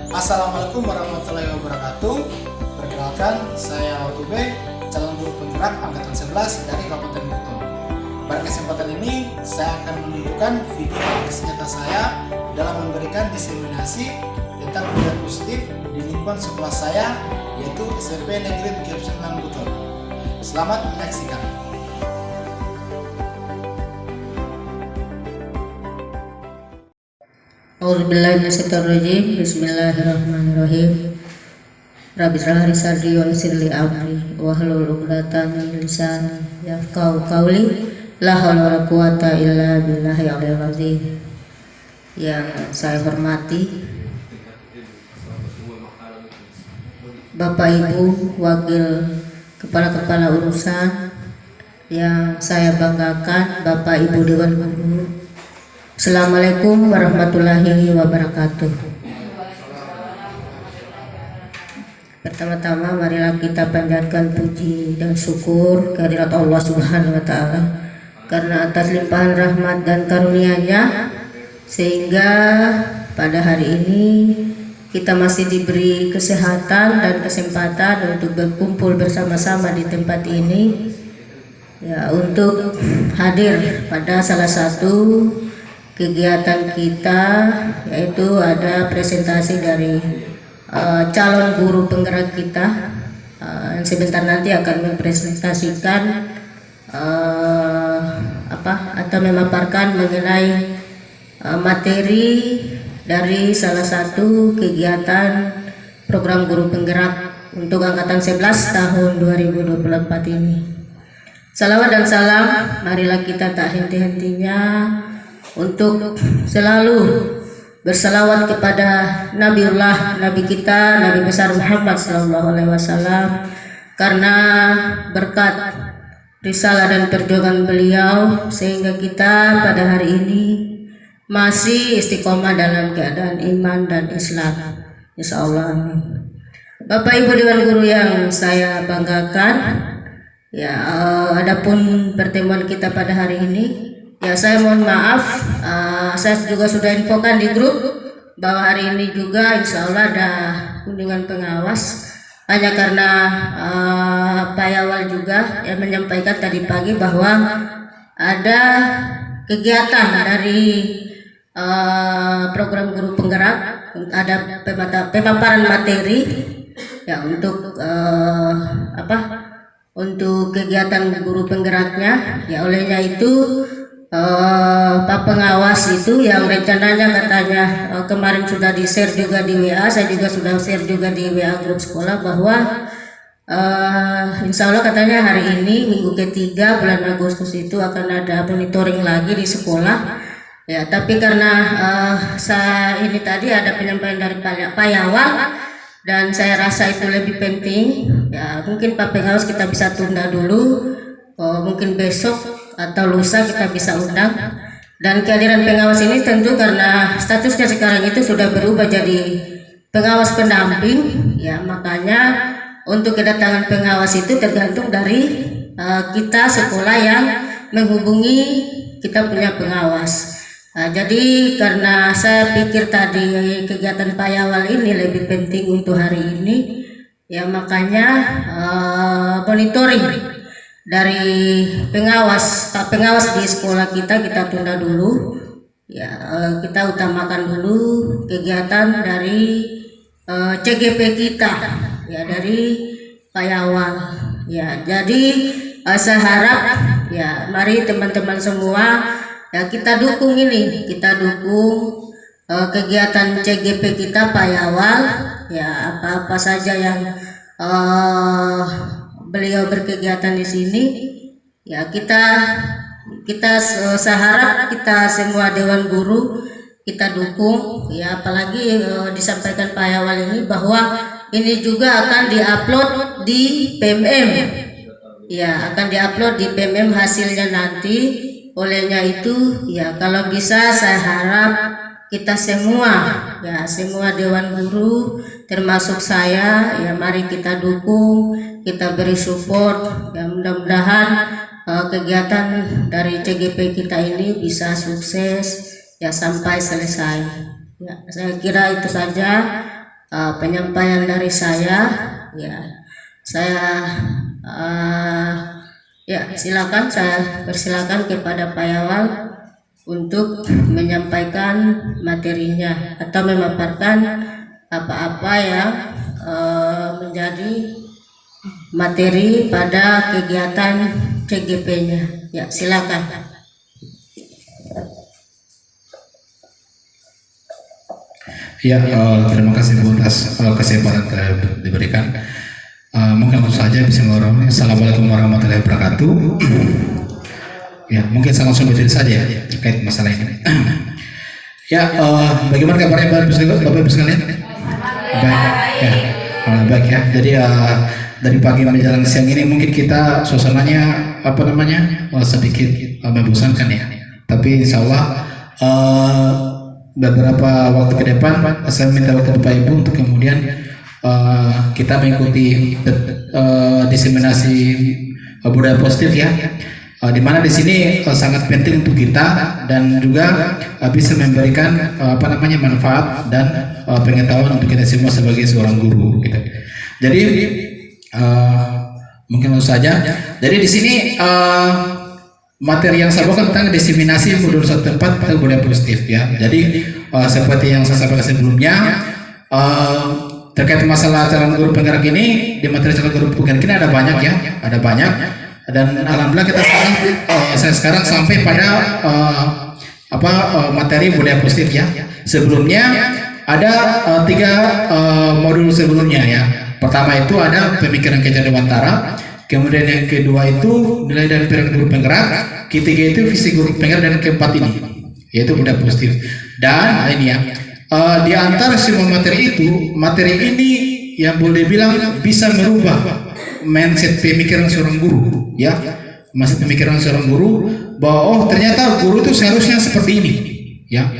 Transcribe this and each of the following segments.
Assalamualaikum warahmatullahi wabarakatuh. Perkenalkan, saya Otube, calon guru penggerak angkatan 11 dari Kabupaten Buton. Pada kesempatan ini, saya akan menunjukkan video kisah nyata saya dalam memberikan diseminasi tentang pendidikan positif di lingkungan sekolah saya, yaitu SMP Negeri 79 Buton. Selamat menyaksikan. A'udzubillahi minasyaitonirrajim. Bismillahirrahmanirrahim. Rabbi shrah li sadri wa yassir li amri wahlul 'uqdatam min lisani yafqahu qawli. La haula wala quwata illa billahi al-'aliyyil azim. Yang saya hormati Bapak Ibu Wakil Kepala-Kepala Urusan, yang saya banggakan Bapak Ibu Dewan Guru. Assalamualaikum warahmatullahi wabarakatuh. Pertama-tama marilah kita panjatkan puji dan syukur kehadirat Allah Subhanahu wa taala karena atas limpahan rahmat dan karunia-Nya sehingga pada hari ini kita masih diberi kesehatan dan kesempatan untuk berkumpul bersama-sama di tempat ini, ya, untuk hadir pada salah satu kegiatan kita, yaitu ada presentasi dari calon guru penggerak kita yang sebentar nanti akan mempresentasikan atau memaparkan mengenai materi dari salah satu kegiatan program guru penggerak untuk angkatan 11 tahun 2024 ini. Salawat dan salam marilah kita tak henti-hentinya untuk selalu bersalawat kepada Nabiullah, Nabi kita, Nabi besar Muhammad SAW, karena berkat risalah dan perjuangan beliau sehingga kita pada hari ini masih istiqomah dalam keadaan iman dan Islam, insyaallah. Bapak Ibu Dewan Guru yang saya banggakan, ya, adapun pertemuan kita pada hari ini, ya, saya mohon maaf, saya juga sudah infokan di grup bahwa hari ini juga insya Allah ada kunjungan pengawas, hanya karena Pak Yawal juga yang menyampaikan tadi pagi bahwa ada kegiatan dari program guru penggerak, ada pemaparan materi, ya, untuk untuk kegiatan guru penggeraknya, ya, olehnya itu Pak pengawas itu yang rencananya katanya kemarin sudah di-share juga di WA, saya juga sudah share juga di WA grup sekolah bahwa insya Allah katanya hari ini minggu ketiga bulan Agustus itu akan ada monitoring lagi di sekolah, ya, tapi karena saya ini tadi ada penyampaian dari Pak Yawal dan saya rasa itu lebih penting, ya, mungkin Pak pengawas kita bisa tunda dulu, mungkin besok atau lusa kita bisa undang. Dan kehadiran pengawas ini tentu karena statusnya sekarang itu sudah berubah jadi pengawas pendamping, ya, makanya untuk kedatangan pengawas itu tergantung dari kita sekolah yang menghubungi kita punya pengawas. Jadi karena saya pikir tadi kegiatan Pak Yawal ini lebih penting untuk hari ini, ya, makanya monitoring dari Pak pengawas di sekolah kita tunda dulu, ya, kita utamakan dulu kegiatan dari CGP kita, ya, dari Pak Yawal, ya. Jadi saya harap, ya, mari teman-teman semua, ya, kita dukung ini, kita dukung kegiatan CGP kita Pak Yawal, ya, apa-apa saja yang beliau berkegiatan di sini, ya, kita seharap kita semua Dewan Guru kita dukung, ya, apalagi disampaikan Pak Yawal ini bahwa ini juga akan diupload di PMM, ya, akan diupload di PMM hasilnya nanti. Olehnya itu, ya, kalau bisa saya harap kita semua, ya, semua Dewan Guru termasuk saya, ya, mari kita dukung, kita beri support, ya, mudah-mudahan kegiatan dari CGP kita ini bisa sukses, ya, sampai selesai. Ya, saya kira itu saja. penyampaian dari saya. Ya, saya ya silakan, saya persilakan kepada Pak Yawal untuk menyampaikan materinya atau memaparkan apa-apa yang menjadi materi pada kegiatan CGP-nya. Ya, silakan. Ya, terima kasih Bu atas kesempatan yang diberikan. Mungkin langsung saja bismillahirrahmanirrahim. Assalamualaikum warahmatullahi wabarakatuh. Ya, mungkin saya langsung bicara saja ya terkait masalah ini. Ya, bagaimana kabarnya Bapak Ibu sekalian? Baik, ya, baik ya. Jadi dari pagi menjelang siang ini mungkin kita suasananya sedikit membosankan ya. Tapi Insya Allah beberapa waktu ke depan saya minta waktu Bapak Ibu untuk kemudian kita mengikuti diseminasi budaya positif ya, di mana di sini sangat penting untuk kita dan juga bisa memberikan manfaat dan pengetahuan untuk kita semua sebagai seorang guru gitu. Jadi mungkin langsung saja. Jadi di sini materi yang saya bawakan tentang diseminasi modul satu tempat atau budaya positif ya. Jadi seperti yang saya sampaikan sebelumnya, terkait masalah calon guru penggerak ini, di materi calon guru penggerak ini ada banyak ya, ada banyak. Dan alhamdulillah kita sekarang sampai pada materi budaya positif ya. Sebelumnya ada 3 modul sebelumnya ya. Pertama itu ada pemikiran kecerdasan, kemudian yang kedua itu nilai dan peran guru penggerak, ketiga itu visi guru penggerak, dan keempat ini yaitu budaya positif. Dan ini ya, di antara semua materi itu, materi ini yang boleh bilang bisa merubah mindset pemikiran seorang guru ya, mindset pemikiran seorang guru bahwa oh ternyata guru itu seharusnya seperti ini ya,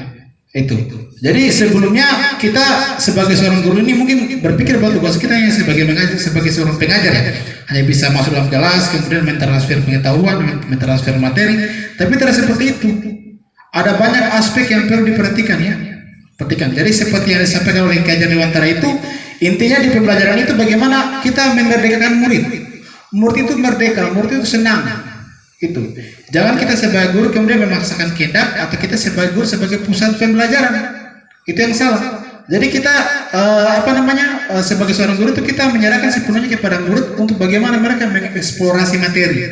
itu. Jadi sebelumnya kita sebagai seorang guru ini mungkin berpikir bahwa tugas kita yang sebagai seorang pengajar ya, hanya bisa masuk dalam kelas kemudian mentransfer pengetahuan, mentransfer materi, tapi tidak seperti itu. Ada banyak aspek yang perlu diperhatikan ya. Perhatikan. Jadi seperti yang disampaikan oleh Kak Dewantara itu, intinya di pembelajaran itu bagaimana kita memerdekakan murid. Murid itu merdeka, murid itu senang. Itu. Jangan kita sebagai guru kemudian memaksakan kehendak, atau kita sebagai guru sebagai pusat pembelajaran. Itu yang salah. Jadi kita sebagai seorang guru itu kita menyerahkan sepenuhnya kepada murid untuk bagaimana mereka mengeksplorasi materi.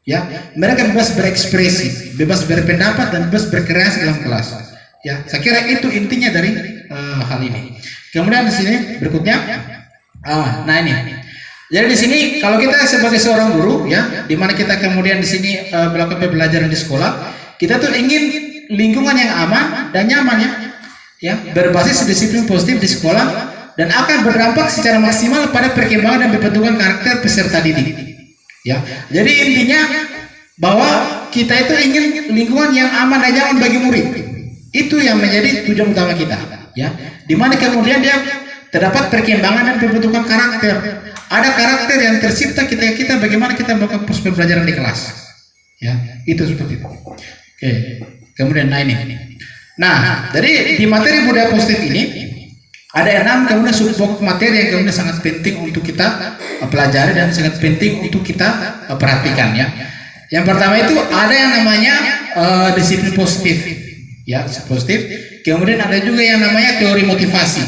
Ya, mereka bebas berekspresi, bebas berpendapat, dan bebas berkreasi dalam kelas. Ya, saya kira itu intinya dari hal ini. Kemudian di sini berikutnya, nah ini. Jadi di sini kalau kita sebagai seorang guru ya, di mana kita kemudian di sini melakukan pembelajaran di sekolah, kita tuh ingin lingkungan yang aman dan nyaman ya, berbasis disiplin positif di sekolah dan akan berdampak secara maksimal pada perkembangan dan pembentukan karakter peserta didik. Ya, jadi intinya bahwa kita itu ingin lingkungan yang aman dan nyaman bagi murid. Itu yang menjadi tujuan utama kita, ya. Dimana kemudian dia terdapat perkembangan dan pembentukan karakter. Ada karakter yang tercipta kita bagaimana kita melakukan proses pembelajaran di kelas, ya. Itu seperti itu. Oke. Kemudian nah ini. Nah, jadi di materi budaya positif ini ada 6 kemudian subbok materi yang kemudian sangat penting untuk kita pelajari dan sangat penting untuk kita perhatikan ya. Yang pertama itu ada yang namanya disiplin positif ya, positif. Kemudian ada juga yang namanya teori motivasi.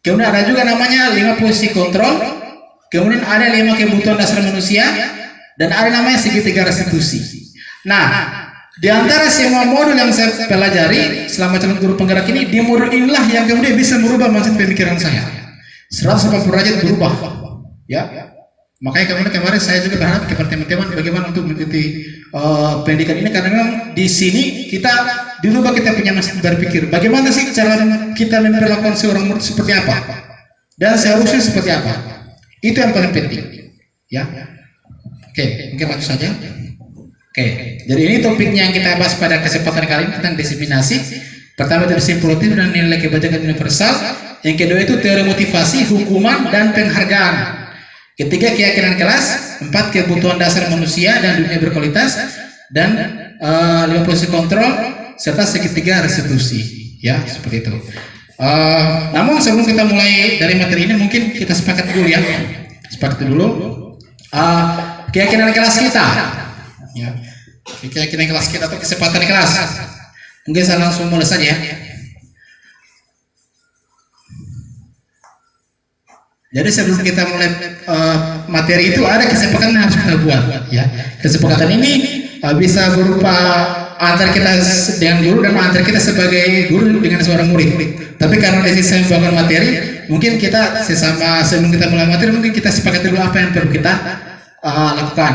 Kemudian ada juga namanya 5 posisi kontrol. Kemudian ada 5 kebutuhan dasar manusia dan ada namanya segitiga restitusi. Nah, di antara semua modul yang saya pelajari selama calon guru penggerak ini, di modul inilah yang kemudian bisa merubah mindset pemikiran saya 180 derajat berubah ya. Makanya kemarin saya juga berharap kepada teman-teman bagaimana untuk mengikuti pendidikan ini, karena memang di sini kita dirubah, kita punya mindset berpikir bagaimana sih cara kita memperlakukan seorang murid seperti apa dan seharusnya seperti apa. Itu yang paling penting ya. Oke, mungkin langsung saja. Oke, jadi ini topiknya yang kita bahas pada kesempatan kali ini tentang diseminasi. Pertama itu disiplin positif dan nilai kebajikan universal. Yang kedua itu teori motivasi, hukuman, dan penghargaan. Ketiga keyakinan kelas. 4 kebutuhan dasar manusia dan dunia berkualitas. Dan 5 posisi kontrol serta segitiga restitusi. Ya, seperti itu. Namun sebelum kita mulai dari materi ini mungkin kita sepakati dulu ya. Sepakati dulu keyakinan kelas kita. Ya. Keyakinan kelas kita atau kesepakatan kelas. Mungkin saya langsung mulai saja ya. Jadi sebelum kita mulai materi itu ada kesepakatan yang harus kita buat ya. Kesepakatan ini bisa berupa antar kita dengan guru dan antar kita sebagai guru dengan seorang murid. Tapi karena di sini saya membawakan materi, mungkin kita sesama sebelum kita mulai materi mungkin kita sepakati dulu apa yang perlu kita lakukan.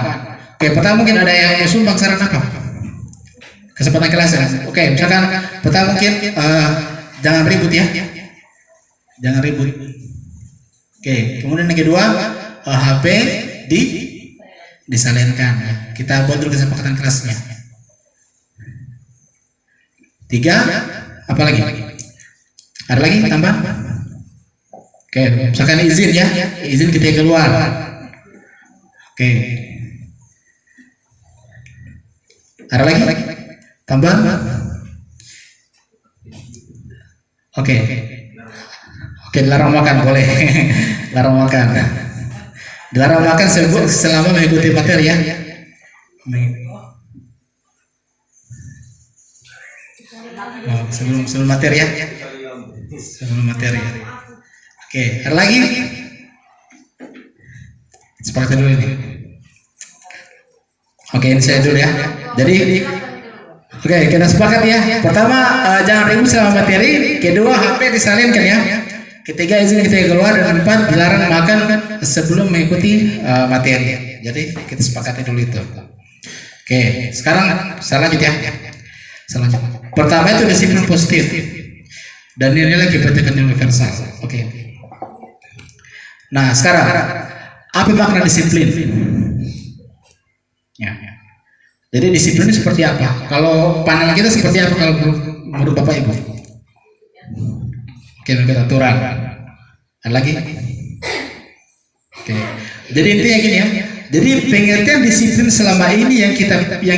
Oke, pertama mungkin ada yang usul bang saran apa? Kesempatan kelas ya. Oke, misalkan pertama mungkin jangan ribut ya. Jangan ribut. Oke, kemudian yang kedua HP disalurkan. Kita buat dulu kesepakatan kelasnya. 3, apa lagi? Ada lagi tambah? Oke, misalkan izin ya, izin kita keluar. Oke. Ada lagi? Tambah? Oke. Oke, dilarang makan boleh. Dilarang makan. Dilarang makan selama mengikuti materi ya. Oh, sebelum materi ya. Sebelum materi ya. Oke, ada lagi? Sepakati dulu ini. Oke, ini saya dulu ya. Jadi, oke, kita sepakat ya. Pertama, jangan ribut sama materi. Kedua, HP disalinkan ya. Ketiga, izin kita keluar. Dan 4, dilarang makan sebelum mengikuti materi. Jadi, kita sepakati dulu itu. Oke, sekarang saya lanjut ya. Selanjutnya. Pertama itu disiplin positif. Dan nilai kebijakan universal. Oke. Nah, sekarang apa makna disiplin? Ya. Jadi disiplin itu seperti apa? Kalau pandangan kita seperti apa kalau menurut Bapak Ibu? Oke, kita aturan. Ada lagi? Oke. Jadi intinya gini ya. Jadi pengertian disiplin selama ini yang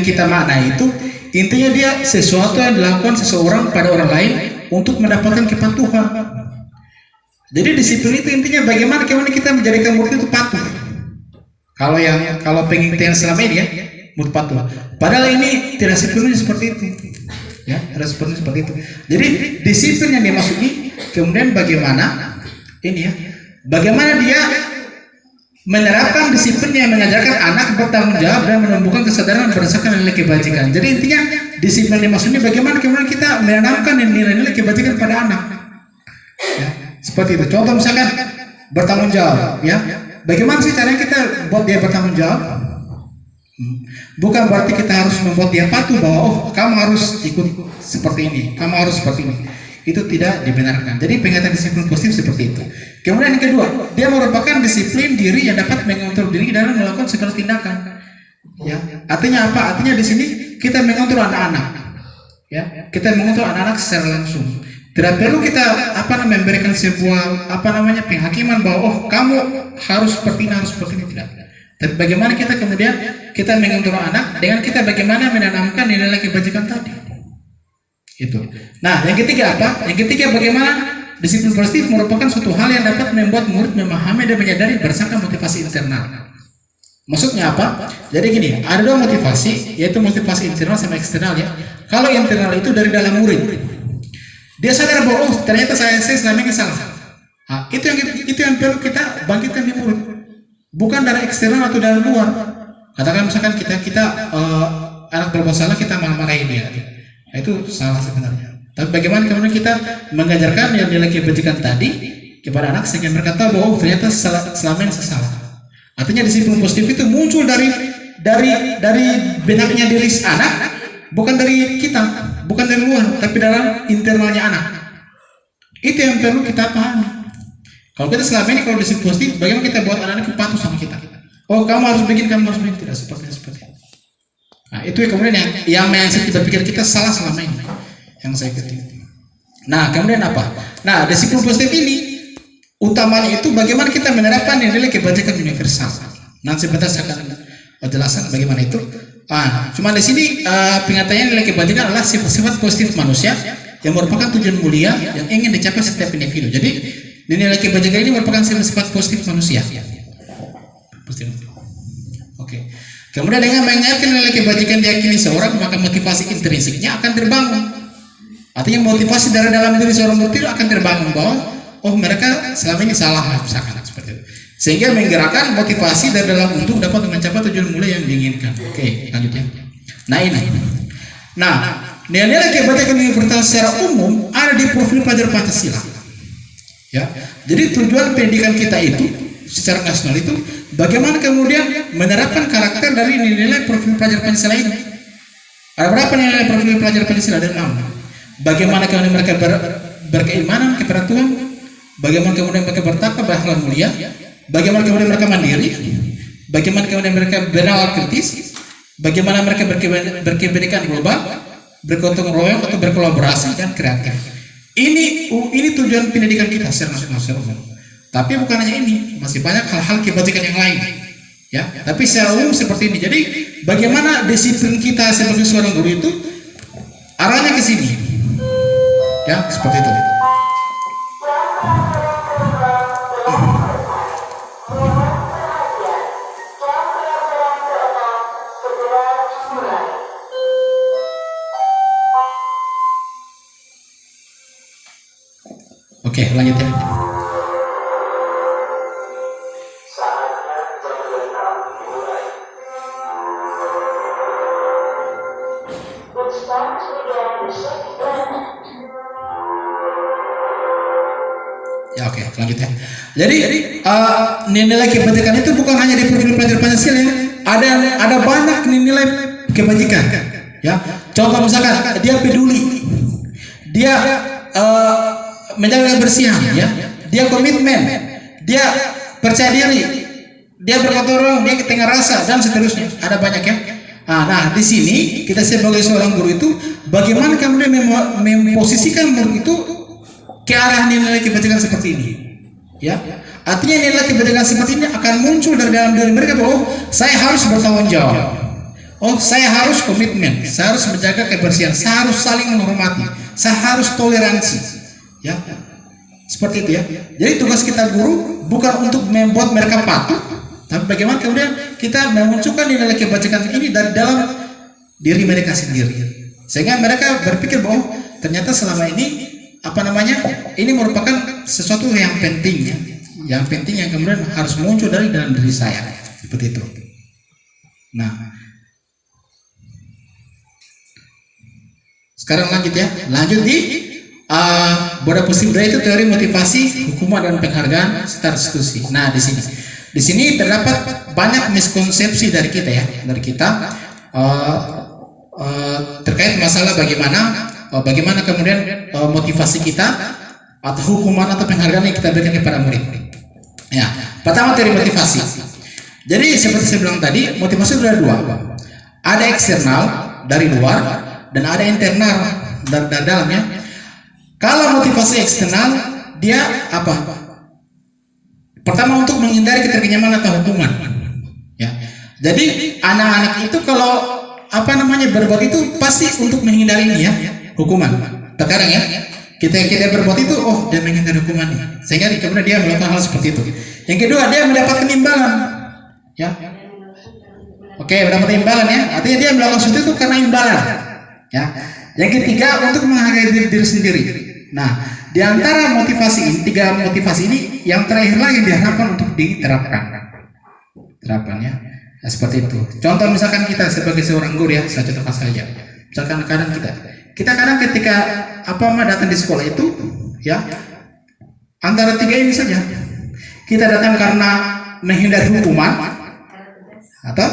kita maknai itu intinya dia sesuatu yang dilakukan seseorang pada orang lain untuk mendapatkan kepatuhan. Jadi disiplin itu intinya bagaimana kita menjadikan murid itu patuh. Kalau pengertian selama ini ya, murid patuh. Padahal ini tidak sepenuhnya seperti itu. Ya, tidak sepenuhnya seperti itu. Jadi disiplin yang dimasuki kemudian bagaimana ini ya, bagaimana dia menerapkan disiplin yang mengajarkan anak bertanggung jawab dan menumbuhkan kesadaran berdasarkan nilai kebajikan. Jadi intinya disiplin dimaksudnya bagaimana kemudian kita menanamkan nilai-nilai kebajikan pada anak. Ya, seperti itu. Contoh misalkan bertanggung jawab, ya. Bagaimana sih caranya kita buat dia bertanggung jawab? Bukan berarti kita harus membuat dia patuh bahwa oh kamu harus ikut seperti ini, kamu harus seperti ini. Itu tidak dibenarkan. Jadi pengertian disiplin positif seperti itu. Kemudian yang kedua, dia merupakan disiplin diri yang dapat mengontrol diri dalam melakukan segala tindakan. Ya, artinya apa? Artinya di sini kita mengontrol anak-anak. Ya, kita mengontrol anak-anak secara langsung. Tidak perlu kita memberikan sebuah penghakiman bahwa oh kamu harus seperti ini, harus seperti ini, tidak. Tapi bagaimana kita kemudian kita mengontrol anak dengan kita bagaimana menanamkan nilai kebajikan tadi. Itu. Nah, yang ketiga apa? Yang ketiga bagaimana disiplin positif merupakan suatu hal yang dapat membuat murid memahami dan menyadari berdasarkan motivasi internal. Maksudnya apa? Jadi gini, ada dua motivasi, yaitu motivasi internal sama eksternal ya. Kalau internal itu dari dalam murid, dia sadar bahwa oh ternyata saya selama ini salah. Nah, itu yang perlu kita bangkitkan di murid, bukan dari eksternal atau dari luar. Katakan misalkan kita anak berbuat salah kita marah-marahin dia. Itu salah sebenarnya. Tapi bagaimana kemudian kita mengajarkan yang nilai kebajikan tadi kepada anak sehingga mereka tahu bahwa ternyata selama ini salah. Artinya disiplin positif itu muncul dari benaknya diri anak, bukan dari kita, bukan dari luar, tapi dalam internalnya anak. Itu yang perlu kita pahami. Kalau kita selama ini kalau disiplin positif, bagaimana kita buat anak-anak patuh sama kita? Oh kamu harus begini, kamu harus begini, tidak seperti itu. Nah, itu kemudian yang kita pikir kita salah selama ini, yang saya ketik. Nah, kemudian apa? Nah, disiplin positif ini utamanya itu bagaimana kita menerapkan nilai kebajikan universal. Nanti sebentar saya akan jelaskan bagaimana itu. Cuma di sini pengertiannya nilai kebajikan adalah sifat-sifat positif manusia yang merupakan tujuan mulia yang ingin dicapai setiap individu. Jadi nilai kebajikan ini merupakan sifat positif manusia. Positif. Oke. Kemudian dengan mengingatkan nilai kebajikan diyakini seorang, maka motivasi intrinsiknya akan terbangun. Artinya motivasi dari dalam diri seorang itu akan terbangun bahwa oh mereka selama ini salah, misalkan seperti itu. Sehingga menggerakkan motivasi dari dalam untuk dapat mencapai tujuan mulia yang diinginkan. Oke, lanjut ya. Nah ini. Nah, nilai-nilai kebajikan universal secara umum ada di profil pelajar Pancasila. Ya. Jadi tujuan pendidikan kita itu secara nasional itu bagaimana kemudian menerapkan karakter dari nilai-nilai profil pelajar Pancasila ini. Ada berapa nilai profil pelajar Pancasila? Ada 6. Bagaimana kemudian mereka berkeimanan kepada Tuhan, bagaimana kemudian mereka bertakwa berakhlak mulia, bagaimana kemudian mereka mandiri, bagaimana kemudian mereka berakal kritis, bagaimana mereka berkebinekaan global, bergotong royong atau berkolaborasi dan kreatif. Ini tujuan pendidikan kita secara nasional. Tapi bukan hanya ini, masih banyak hal-hal kebajikan yang lain. Ya, tapi secara umum seperti ini. Jadi bagaimana disiplin kita sebagai seorang guru itu arahnya ke sini. Ya, seperti itu. Oke, lanjut ya. Ya oke, lanjut ya. Jadi nilai kebajikan itu bukan hanya di profil pelajar Pancasila ya. Ada banyak nilai kebajikan. Ya, contoh misalkan dia peduli, dia menjaga kebersihan, ya, dia komitmen, dia percaya diri, dia bergotong royong, dia ketengah rasa dan seterusnya. Ada banyak ya. Nah, di sini kita sebagai seorang guru itu bagaimana kemudian memposisikan murid itu ke arah nilai kebajikan seperti ini, ya. Artinya nilai kebajikan seperti ini akan muncul dari dalam diri mereka bahwa saya harus bertanggung jawab, saya harus komitmen, saya harus menjaga kebersihan, saya harus saling menghormati, saya harus toleransi, ya. Seperti itu ya. Jadi tugas kita guru bukan untuk membuat mereka patuh, tapi bagaimana kemudian kita memunculkan nilai kebajikan ini dari dalam diri mereka sendiri, sehingga mereka berpikir bahwa ternyata selama ini ini merupakan sesuatu yang penting ya, yang penting yang kemudian harus muncul dari dalam diri saya, seperti itu. Nah, sekarang lanjut ya, lanjut di Boda Pusibra itu teori motivasi, hukuman dan penghargaan serta restitusi. Nah, di sini terdapat banyak miskonsepsi dari kita ya, terkait masalah bagaimana kemudian motivasi kita atau hukuman atau penghargaan yang kita berikan kepada murid. Ya, pertama teori motivasi. Jadi seperti saya bilang tadi, motivasi itu ada dua. Ada eksternal dari luar dan ada internal dari dalamnya. Kalau motivasi eksternal dia apa? Pertama untuk menghindari keterkenyamanan atau hukuman. Ya. Jadi anak-anak itu kalau berbuat itu pasti untuk menghindari ini ya, hukuman. Terkadang ya, kita berbuat itu dia menghindari hukuman nih. Sehingga kemudian dia melakukan hal seperti itu. Yang kedua, dia mendapatkan imbalan. Ya. Oke, mendapat imbalan ya. Artinya dia melakukan sesuatu itu karena imbalan. Ya. Yang ketiga, untuk menghargai diri sendiri. Nah, di antara tiga motivasi ini, yang terakhir lagi diharapkan untuk diterapkan. Terapannya seperti itu. Contoh misalkan kita sebagai seorang guru ya, saya contohkan saja. Misalkan kadang kita kadang ketika datang di sekolah itu ya, antara tiga ini saja. Kita datang karena menghindari hukuman atau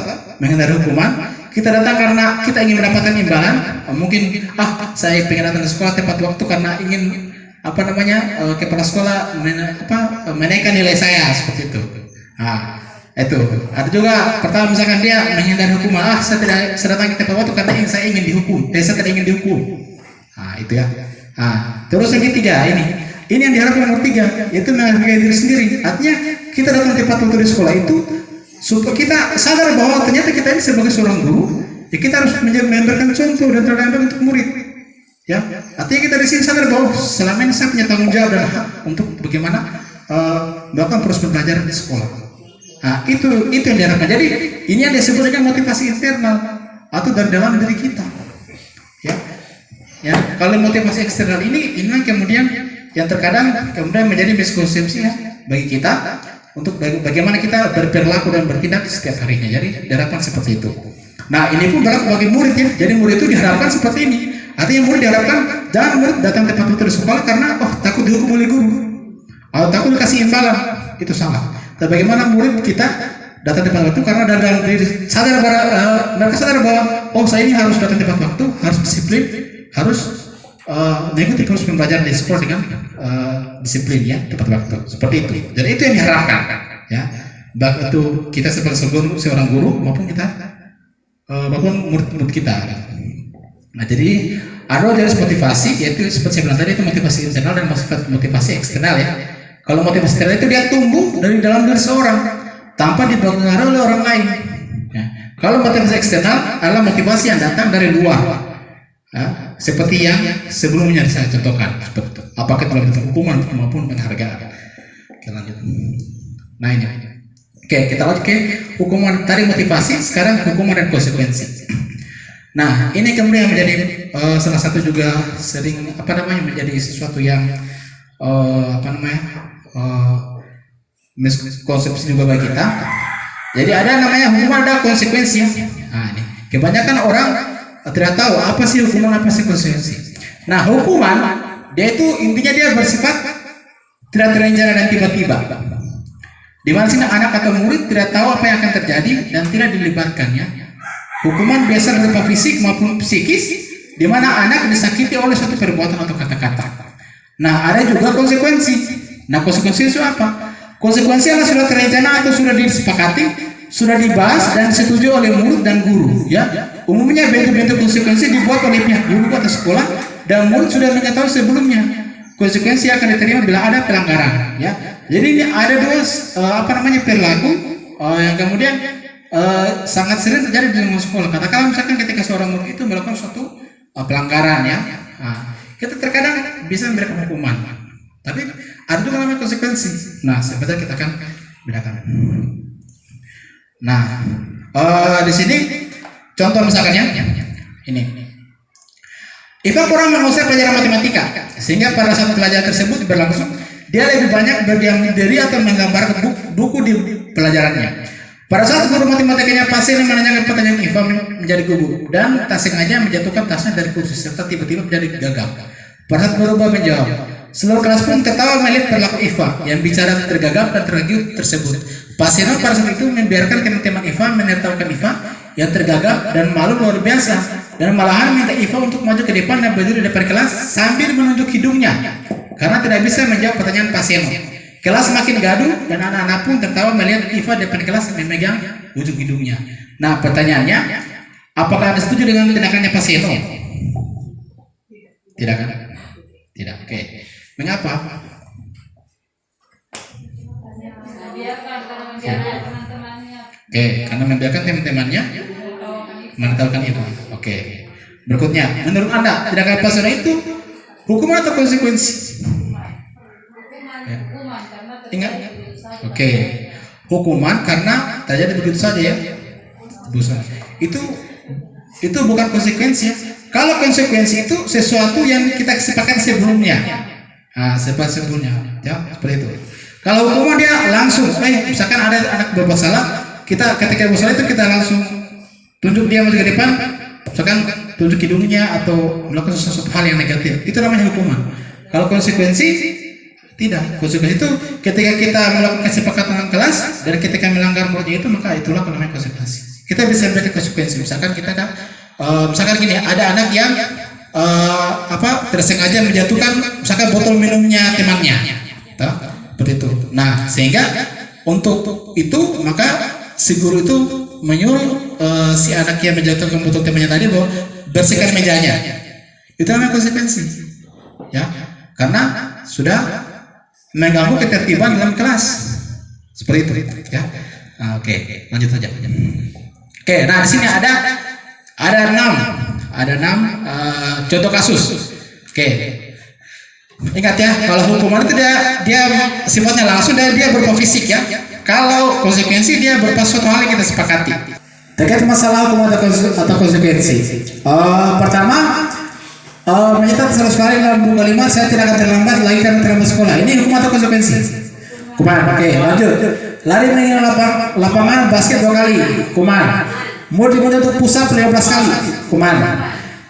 kita datang karena kita ingin mendapatkan imbalan. Mungkin saya pengen datang ke sekolah tepat waktu karena ingin kepala sekolah menaikkan nilai saya, seperti itu. Itu ada juga pertama misalkan dia menghindari hukuman, saya datang ke tepat waktu karena saya ingin dihukum, saya tidak ingin dihukum. Itu ya. Terus yang ketiga ini yang diharapkan nomor 3, yaitu menghargai diri sendiri. Artinya kita datang tepat waktu di sekolah itu supaya kita sadar bahwa ternyata kita ini sebagai seorang guru ya, kita harus memberikan contoh dan teladan untuk murid. Ya, artinya kita di sini sadar bahwa selama ini saya punya tanggung jawab dan hak untuk bagaimana melakukan proses pembelajaran di sekolah. Nah, itu yang diharapkan. Jadi ini yang disebut dengan motivasi internal atau dari dalam diri kita. Ya, kalau motivasi eksternal ini kemudian yang terkadang kemudian menjadi miskonsepsi ya bagi kita untuk bagaimana kita berperilaku dan bertindak setiap harinya. Jadi diharapkan seperti itu. Nah, ini pun berlaku bagi murid ya. Jadi murid itu diharapkan seperti ini. Artinya murid diharapkan jangan murid datang tepat waktu di sekolah karena takut dihukum oleh guru atau takut dikasih imbalan. Itu salah. Tapi bagaimana murid kita datang tepat waktu karena dari dalam diri mereka sadar bahwa saya ini harus datang tepat waktu, harus disiplin, harus mengikuti proses pembelajaran di sekolah dengan disiplin ya tepat waktu. Seperti itu. Jadi itu yang diharapkan ya. Baik itu kita sebagai seorang guru maupun kita maupun murid-murid kita. Nah, jadi ada jenis motivasi yaitu seperti saya bilang tadi itu motivasi internal dan motivasi eksternal ya. Kalau motivasi internal itu dia tumbuh dari dalam diri seorang tanpa dipengaruhi oleh orang lain. Ya. Kalau motivasi eksternal adalah motivasi yang datang dari luar. Ya. Seperti yang sebelumnya saya contohkan seperti itu. Apakah itu dalam hukuman maupun penghargaan. Oke, lanjut. Nah ini. Oke, kita lanjut ke hukuman. Tadi motivasi, sekarang hukuman dan konsekuensi. Nah, ini kemudian menjadi salah satu juga sering menjadi sesuatu yang miskonsepsi juga bagi kita. Jadi ada namanya hukuman, ada konsekuensi. Nah, ini kebanyakan orang tidak tahu apa sih hukuman, apa sih konsekuensi. Nah, hukuman dia itu intinya dia bersifat tidak terencana dan tiba-tiba. Di mana sini anak atau murid tidak tahu apa yang akan terjadi dan tidak dilibatkannya. Hukuman biasa berupa fisik maupun psikis, di mana anak disakiti oleh suatu perbuatan atau kata-kata. Nah, ada juga konsekuensi. Nah, konsekuensi itu apa? Konsekuensi adalah sudah terencana atau sudah disepakati, sudah dibahas dan disetujui oleh murid dan guru. Ya, umumnya bentuk-bentuk konsekuensi dibuat oleh pihak guru atau sekolah dan murid sudah mengetahui sebelumnya. Konsekuensi akan diterima bila ada pelanggaran. Ya, jadi ini ada dua perilaku yang kemudian sangat sering terjadi di lingkungan sekolah. Katakanlah misalkan ketika seorang murid itu melakukan suatu pelanggaran ya, kita terkadang bisa memberikan hukuman, tapi ada juga namanya konsekuensi. Nah, sebentar kita akan bedakan. Nah, di sini contoh misalkan ya, ini. Iva kurang menguasai pelajaran matematika, sehingga pada saat pelajaran tersebut berlangsung, dia lebih banyak berdiam diri atau menggambar buku di pelajarannya. Pada saat guru matematikanya pasien menanyakan pertanyaan, Iva menjadi gugup dan tak sengaja menjatuhkan tasnya dari kursi serta tiba-tiba menjadi gagap. Pada saat berubah menjawab, seluruh kelas pun tertawa melihat perilaku Iva yang bicara tergagap dan terkejut tersebut. Pasien pada saat itu membiarkan teman-teman Iva menertawakan Iva yang tergagap dan malu luar biasa, dan malahan minta Iva untuk maju ke depan dan berdiri di depan kelas sambil menunjuk hidungnya karena tidak bisa menjawab pertanyaan pasien. Kelas semakin gaduh dan anak-anak pun tertawa melihat Iva depan kelas memegang ujung hidungnya. Nah, pertanyaannya, apakah Anda setuju dengan tindakannya Pak Seno? Tidak kan? Tidak. Oke. Mengapa? Oke, karena membiarkan teman-temannya menertawakan Iva. Oke. Berikutnya, menurut Anda tindakan Pak Seno itu hukuman atau konsekuensi? Ingat? Oke. Hukuman karena terjadi begitu saja ya. Itu bukan konsekuensi ya. Kalau konsekuensi itu sesuatu yang kita sepakati sebelumnya. Nah, sebelumnya ya, seperti itu. Kalau hukuman dia langsung, misalkan ada anak berbuat salah, kita ketika berbuat salah itu kita langsung tunjuk dia maju ke depan, misalkan tunjuk hidungnya atau melakukan sesuatu hal yang negatif. Itu namanya hukuman. Kalau konsekuensi tidak, konsekuensi itu ketika kita melakukan kesepakatan dengan kelas dan ketika melanggar muridnya itu, maka itulah namanya konsekuensi. Kita bisa memberikan konsekuensi. Misalkan kita misalkan gini, ada anak yang tersengaja menjatuhkan misalkan botol minumnya temannya, seperti itu. Nah, sehingga untuk itu maka si guru itu menyuruh si anak yang menjatuhkan botol temannya tadi bahwa bersihkan mejanya. Itu namanya konsekuensi, ya, karena sudah mengganggu ketertiban dalam kelas, seperti itu, ya. Nah, oke, lanjut saja. Oke, nah di sini ada 6 contoh kasus. Oke. Ingat ya, kalau hukuman itu dia sifatnya langsung dan dia berupa fisik ya. Kalau konsekuensi dia berupa suatu hal yang kita sepakati. Terkait masalah hukum atau konsekuensi. Pertama, mencatat 100 kali dalam buku kalimat saya tidak akan terlambat lagi karena terlambat sekolah. Ini hukum atau konsekuensi? Hukuman. Oke, lanjut. Lari meninggal lapangan basket 2 kali. Hukuman. Murid untuk pusat 15 kali. Hukuman.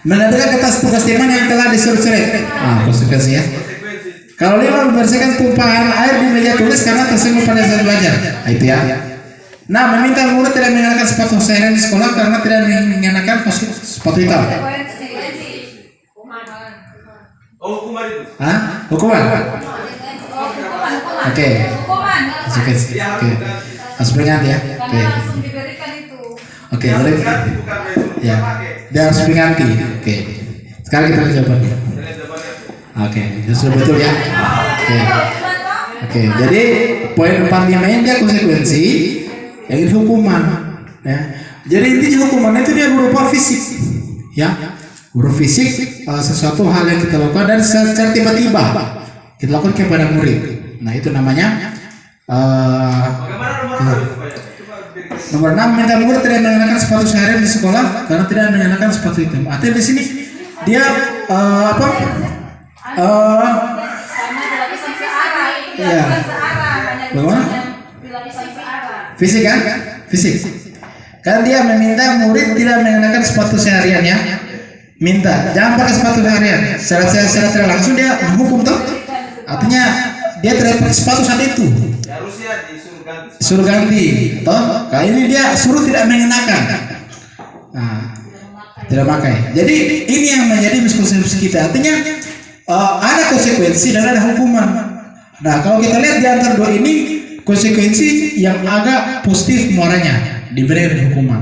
Mengadakan kertas tugas teman yang telah disuruh-suruh. Konsekuensi ya. Kalau dia membersihkan tumpahan air di meja tulis karena tersinggung pada saat belajar. Nah, itu ya. Nah, meminta murid tidak mengenakan sepatu seharian di sekolah karena tidak mengenakan sepatu hitam. Hukuman itu. Hah? Hukuman? Oke. Konsekuensi. Oke. Harus peringat ya. Oke. Oke, jadi ya. Dia harus peringat. Oke. Sekarang kita lihat jawabannya. Oke, itu sudah betul ya. Oke, jadi poin 45 ini dia konsekuensi, yang ini hukuman. Ya. Jadi intinya hukuman itu dia berupa fisik, ya, berupa fisik, sesuatu hal yang kita lakukan dan secara tiba-tiba kita lakukan kepada murid. Nah itu namanya. Nomor 6, minta murid tidak mengenakan sepatu seharian di sekolah karena tidak mengenakan sepatu hitam. Artinya di sini dia ya. Bagaimana? Fisik kan? Fisik. Kan dia meminta murid tidak mengenakan sepatu seharian ya. Minta, jangan pakai sepatu seharian. Secara tidak langsung dia menghukum tuh. Artinya dia tidak pakai sepatu saat itu. Harusnya Suruh ganti. Toh, kali ini dia suruh tidak mengenakan. Nah, tidak pakai. Jadi ini yang menjadi miskonsepsi kita. Artinya ada konsekuensi dan ada hukuman. Nah, kalau kita lihat di antara dua ini, konsekuensi yang agak positif muaranya diberi dengan hukuman.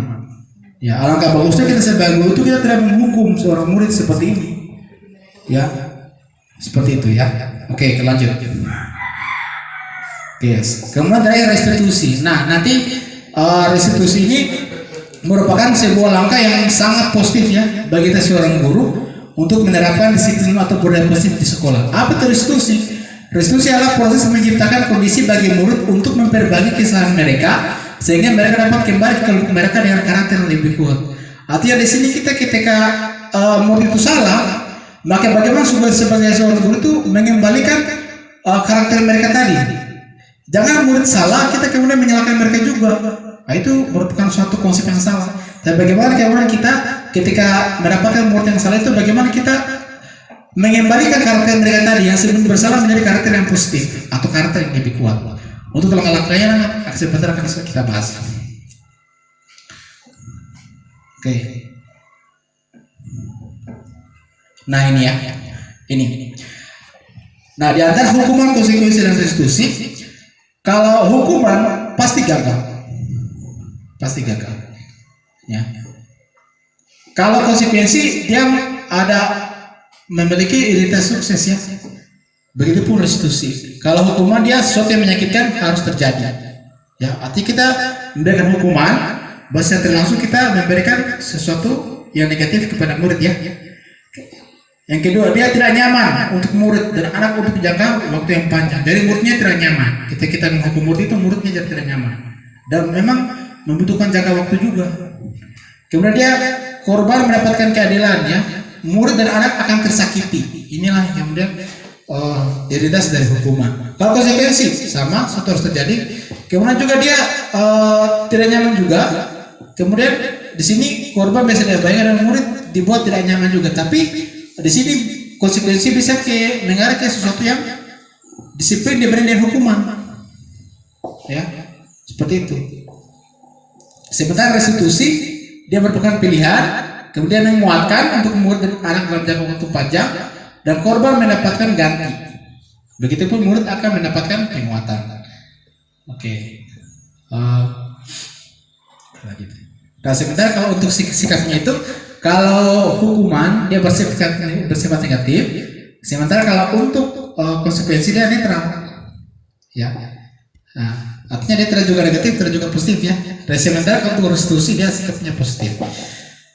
Ya, alangkah bagusnya kita sebagai guru itu kita tidak menghukum seorang murid seperti ini. Ya, seperti itu ya. Oke, lanjut. Yes. Kemudian dari restitusi. Nah, nanti restitusi ini merupakan sebuah langkah yang sangat positif ya bagi kita seorang guru untuk menerapkan disiplin atau budaya positif di sekolah. Apa itu restitusi? Restitusi adalah proses menciptakan kondisi bagi murid untuk memperbaiki kesalahan mereka sehingga mereka dapat kembali ke mereka dengan karakter yang lebih kuat. Artinya di sini kita ketika murid itu salah, maka bagaimana sebagai seorang guru itu mengembalikan karakter mereka tadi. Jangan murid salah kita kemudian menyalahkan mereka juga. Nah, itu merupakan suatu konsep yang salah. Dan bagaimana kemudian kita ketika mendapatkan murid yang salah itu bagaimana kita mengembalikan karakter mereka tadi yang sebelum bersalah menjadi karakter yang positif atau karakter yang lebih kuat. Untuk langkah-langkahnya sebentar akan kita bahas. Oke. Nah ini ya, ini. Nah di antara hukuman, konsekuensi dan restitusi, kalau hukuman pasti gagal, ya. Kalau konsekuensi dia ada memiliki identitas sukses ya. Begitupun restitusi. Kalau hukuman dia sesuatu yang menyakitkan harus terjadi. Ya, artinya kita memberikan hukuman, bahasa langsung kita memberikan sesuatu yang negatif kepada murid ya. Yang kedua, dia tidak nyaman untuk murid dan anak untuk jangka waktu yang panjang. Jadi muridnya tidak nyaman. Kita menghukum murid itu muridnya jadi tidak nyaman. Dan memang membutuhkan jangka waktu juga. Kemudian dia korban mendapatkan keadilan ya. Murid dan anak akan tersakiti. Inilah yang kemudian identitas dari hukuman. Kalau konsekuensi sama, sesuatu harus terjadi. Kemudian juga dia tidak nyaman juga. Kemudian di sini korban biasanya baik dan murid dibuat tidak nyaman juga. Tapi di sini konsekuensi bisa mengarah ke sesuatu yang disiplin diberi dengan hukuman. Ya, seperti itu. Sementara restitusi dia merupakan pilihan, kemudian menguatkan untuk murid dan anak dalam jangka waktu panjang, dan korban mendapatkan ganti. Begitupun murid akan mendapatkan penguatan. Oke. Nah, sementara kalau untuk sikapnya itu, kalau hukuman dia bersifat negatif, sementara kalau untuk konsekuensi dia netral. Ya. Nah, artinya dia tidak juga negatif, tidak juga positif ya. Dan sementara kalau untuk restitusi dia sikapnya positif.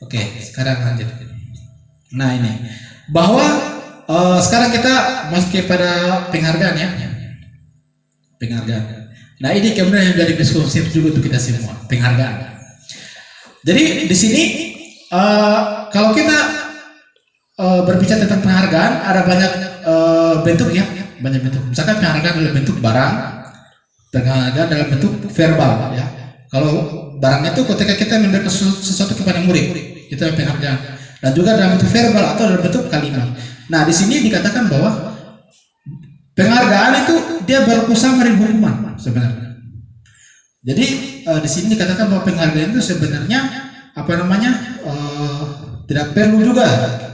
Oke, sekarang lanjut. Nah ini bahwa Sekarang kita masuk kepada penghargaan ya. Penghargaan. Nah ini kemudian yang menjadi miskonsepsi juga untuk kita semua, penghargaan. Jadi di sini kalau kita berbicara tentang penghargaan ada banyak bentuk ya, banyak bentuk. Misalkan penghargaan dalam bentuk barang, penghargaan dalam bentuk verbal ya. Kalau barang itu ketika kita memberikan sesuatu kepada murid, itu penghargaan. Dan juga dalam bentuk verbal atau dalam bentuk kalimat. Nah di sini dikatakan bahwa penghargaan itu dia berlaku sama dengan hukuman sebenarnya. Jadi di sini dikatakan bahwa penghargaan itu sebenarnya apa namanya tidak perlu juga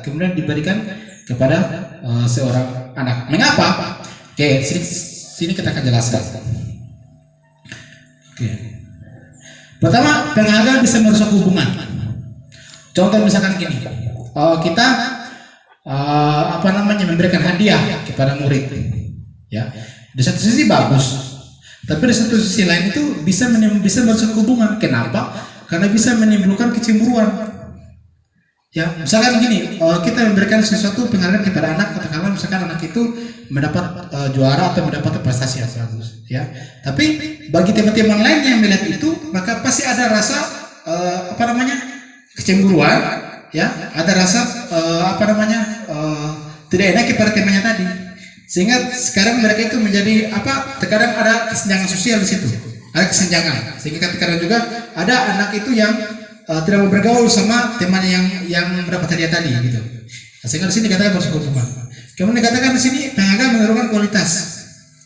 kemudian diberikan kepada seorang anak. Mengapa? Oke, sini kita akan jelaskan. Oke. Pertama, penghargaan bisa merusak hubungan. Contoh misalkan gini, kita apa namanya memberikan hadiah kepada murid, ya. Di satu sisi bagus, tapi di satu sisi lain itu bisa merusak hubungan. Kenapa? Karena bisa menimbulkan kecemburuan. Ya, misalkan gini, kita memberikan sesuatu penghargaan kepada anak, katakanlah misalkan anak itu mendapat juara atau mendapat prestasi yang bagus, ya. Tapi bagi teman-teman lain yang melihat itu, maka pasti ada rasa apa namanya kecemburuan, ya, ada rasa apa namanya tidak enak kepada temannya tadi, sehingga sekarang mereka itu menjadi apa? Terkadang ada kesenjangan sosial di situ, ada kesenjangan, sehingga terkadang juga ada anak itu yang tidak mau bergaul sama teman yang mendapat hadiah tadi gitu. Sehingga di sini dikatakan masuk hubungan. Kemudian dikatakan di sini penghargaan menurunkan kualitas,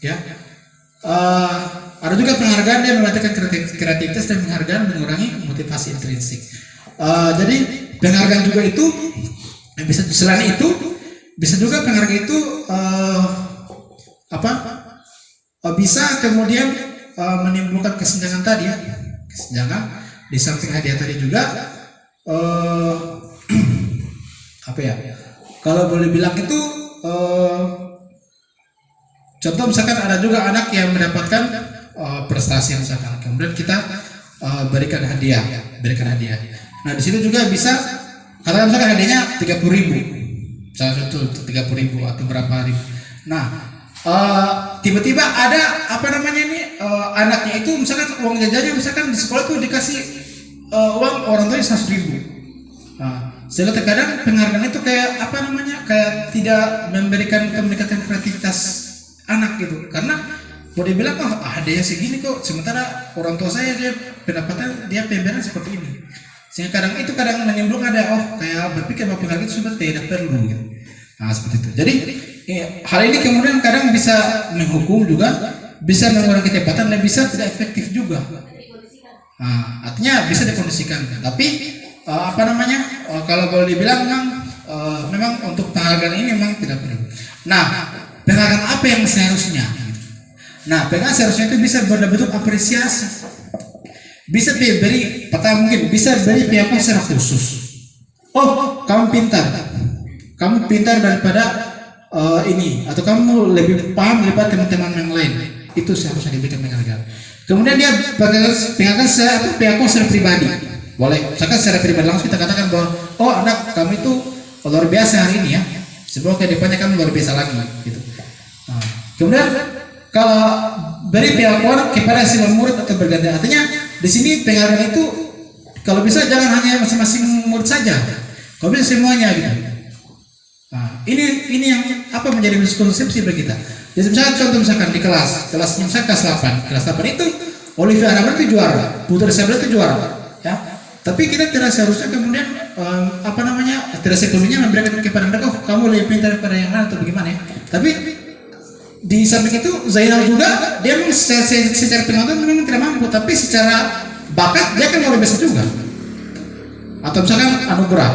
ya. Ada juga penghargaan dia mematikan kreativitas dan penghargaan mengurangi motivasi intrinsik. Jadi penghargaan juga itu bisa selain itu bisa juga penghargaan itu bisa kemudian menimbulkan kesenjangan tadi ya, kesenjangan. Di samping hadiah tadi juga apa ya? Kalau boleh bilang itu contoh misalkan ada juga anak yang mendapatkan prestasi yang misalkan, kemudian kita berikan hadiah. Nah di situ juga bisa katakan misalkan hadiahnya 30.000, salah satu 30.000 atau berapa ribu. Nah tiba-tiba ada apa namanya ini anaknya itu misalkan uang jajannya misalkan di sekolah tuh dikasih uang orang tuanya 100.000. Sehingga terkadang penghargaan itu kayak apa namanya kayak tidak memberikan meningkatkan kreativitas anak gitu, karena mau dibilang hadiahnya segini kok, sementara orang tua saya dia pendapatan dia pemberian seperti ini, sehingga kadang menimbulkan ada kayak berpikir bahwa penghargaan itu sudah tidak perlu gitu. Nah seperti itu. Jadi hal ini kemudian kadang bisa menghukum juga, bisa mengurangi kecepatan dan bisa tidak efektif juga. Artinya bisa dikondisikan, tapi apa namanya kalau boleh dibilang memang untuk penghargaan ini memang tidak perlu. Nah penghargaan apa yang seharusnya? Nah penghargaan seharusnya itu bisa berbentuk apresiasi, bisa diberi pertama mungkin bisa beri pengakuan secara khusus. Oh kamu pintar daripada ini, atau kamu lebih paham daripada teman-teman yang lain, itu seharusnya diberikan penghargaan. Kemudian dia penghargaan secara pribadi, boleh. Misalkan secara pribadi langsung kita katakan bahwa oh anak kamu itu luar biasa hari ini ya, semoga kedepannya kamu luar biasa lagi gitu. Nah, kemudian kalau beri pengakuan kepada semua murid atau berganti, artinya di sini penghargaan itu kalau bisa jangan hanya masing-masing murid saja, kalau bisa semuanya gitu. Nah, ini yang apa menjadi miskonsepsi bagi kita. Jadi misalkan contoh misalkan di kelasnya misalkan kelas 8 itu Olivia Araman itu juara, Putri Sabda itu juara, ya. Tapi kita tidak seharusnya kemudian apa namanya tidak sepenuhnya memberikan kepada mereka kamu lebih pintar daripada yang lain atau bagaimana ya. Tapi di samping itu Zainal juga dia memang secara pengetahuan memang tidak mampu, tapi secara bakat dia kan luar biasa juga. Atau misalkan Anugerah,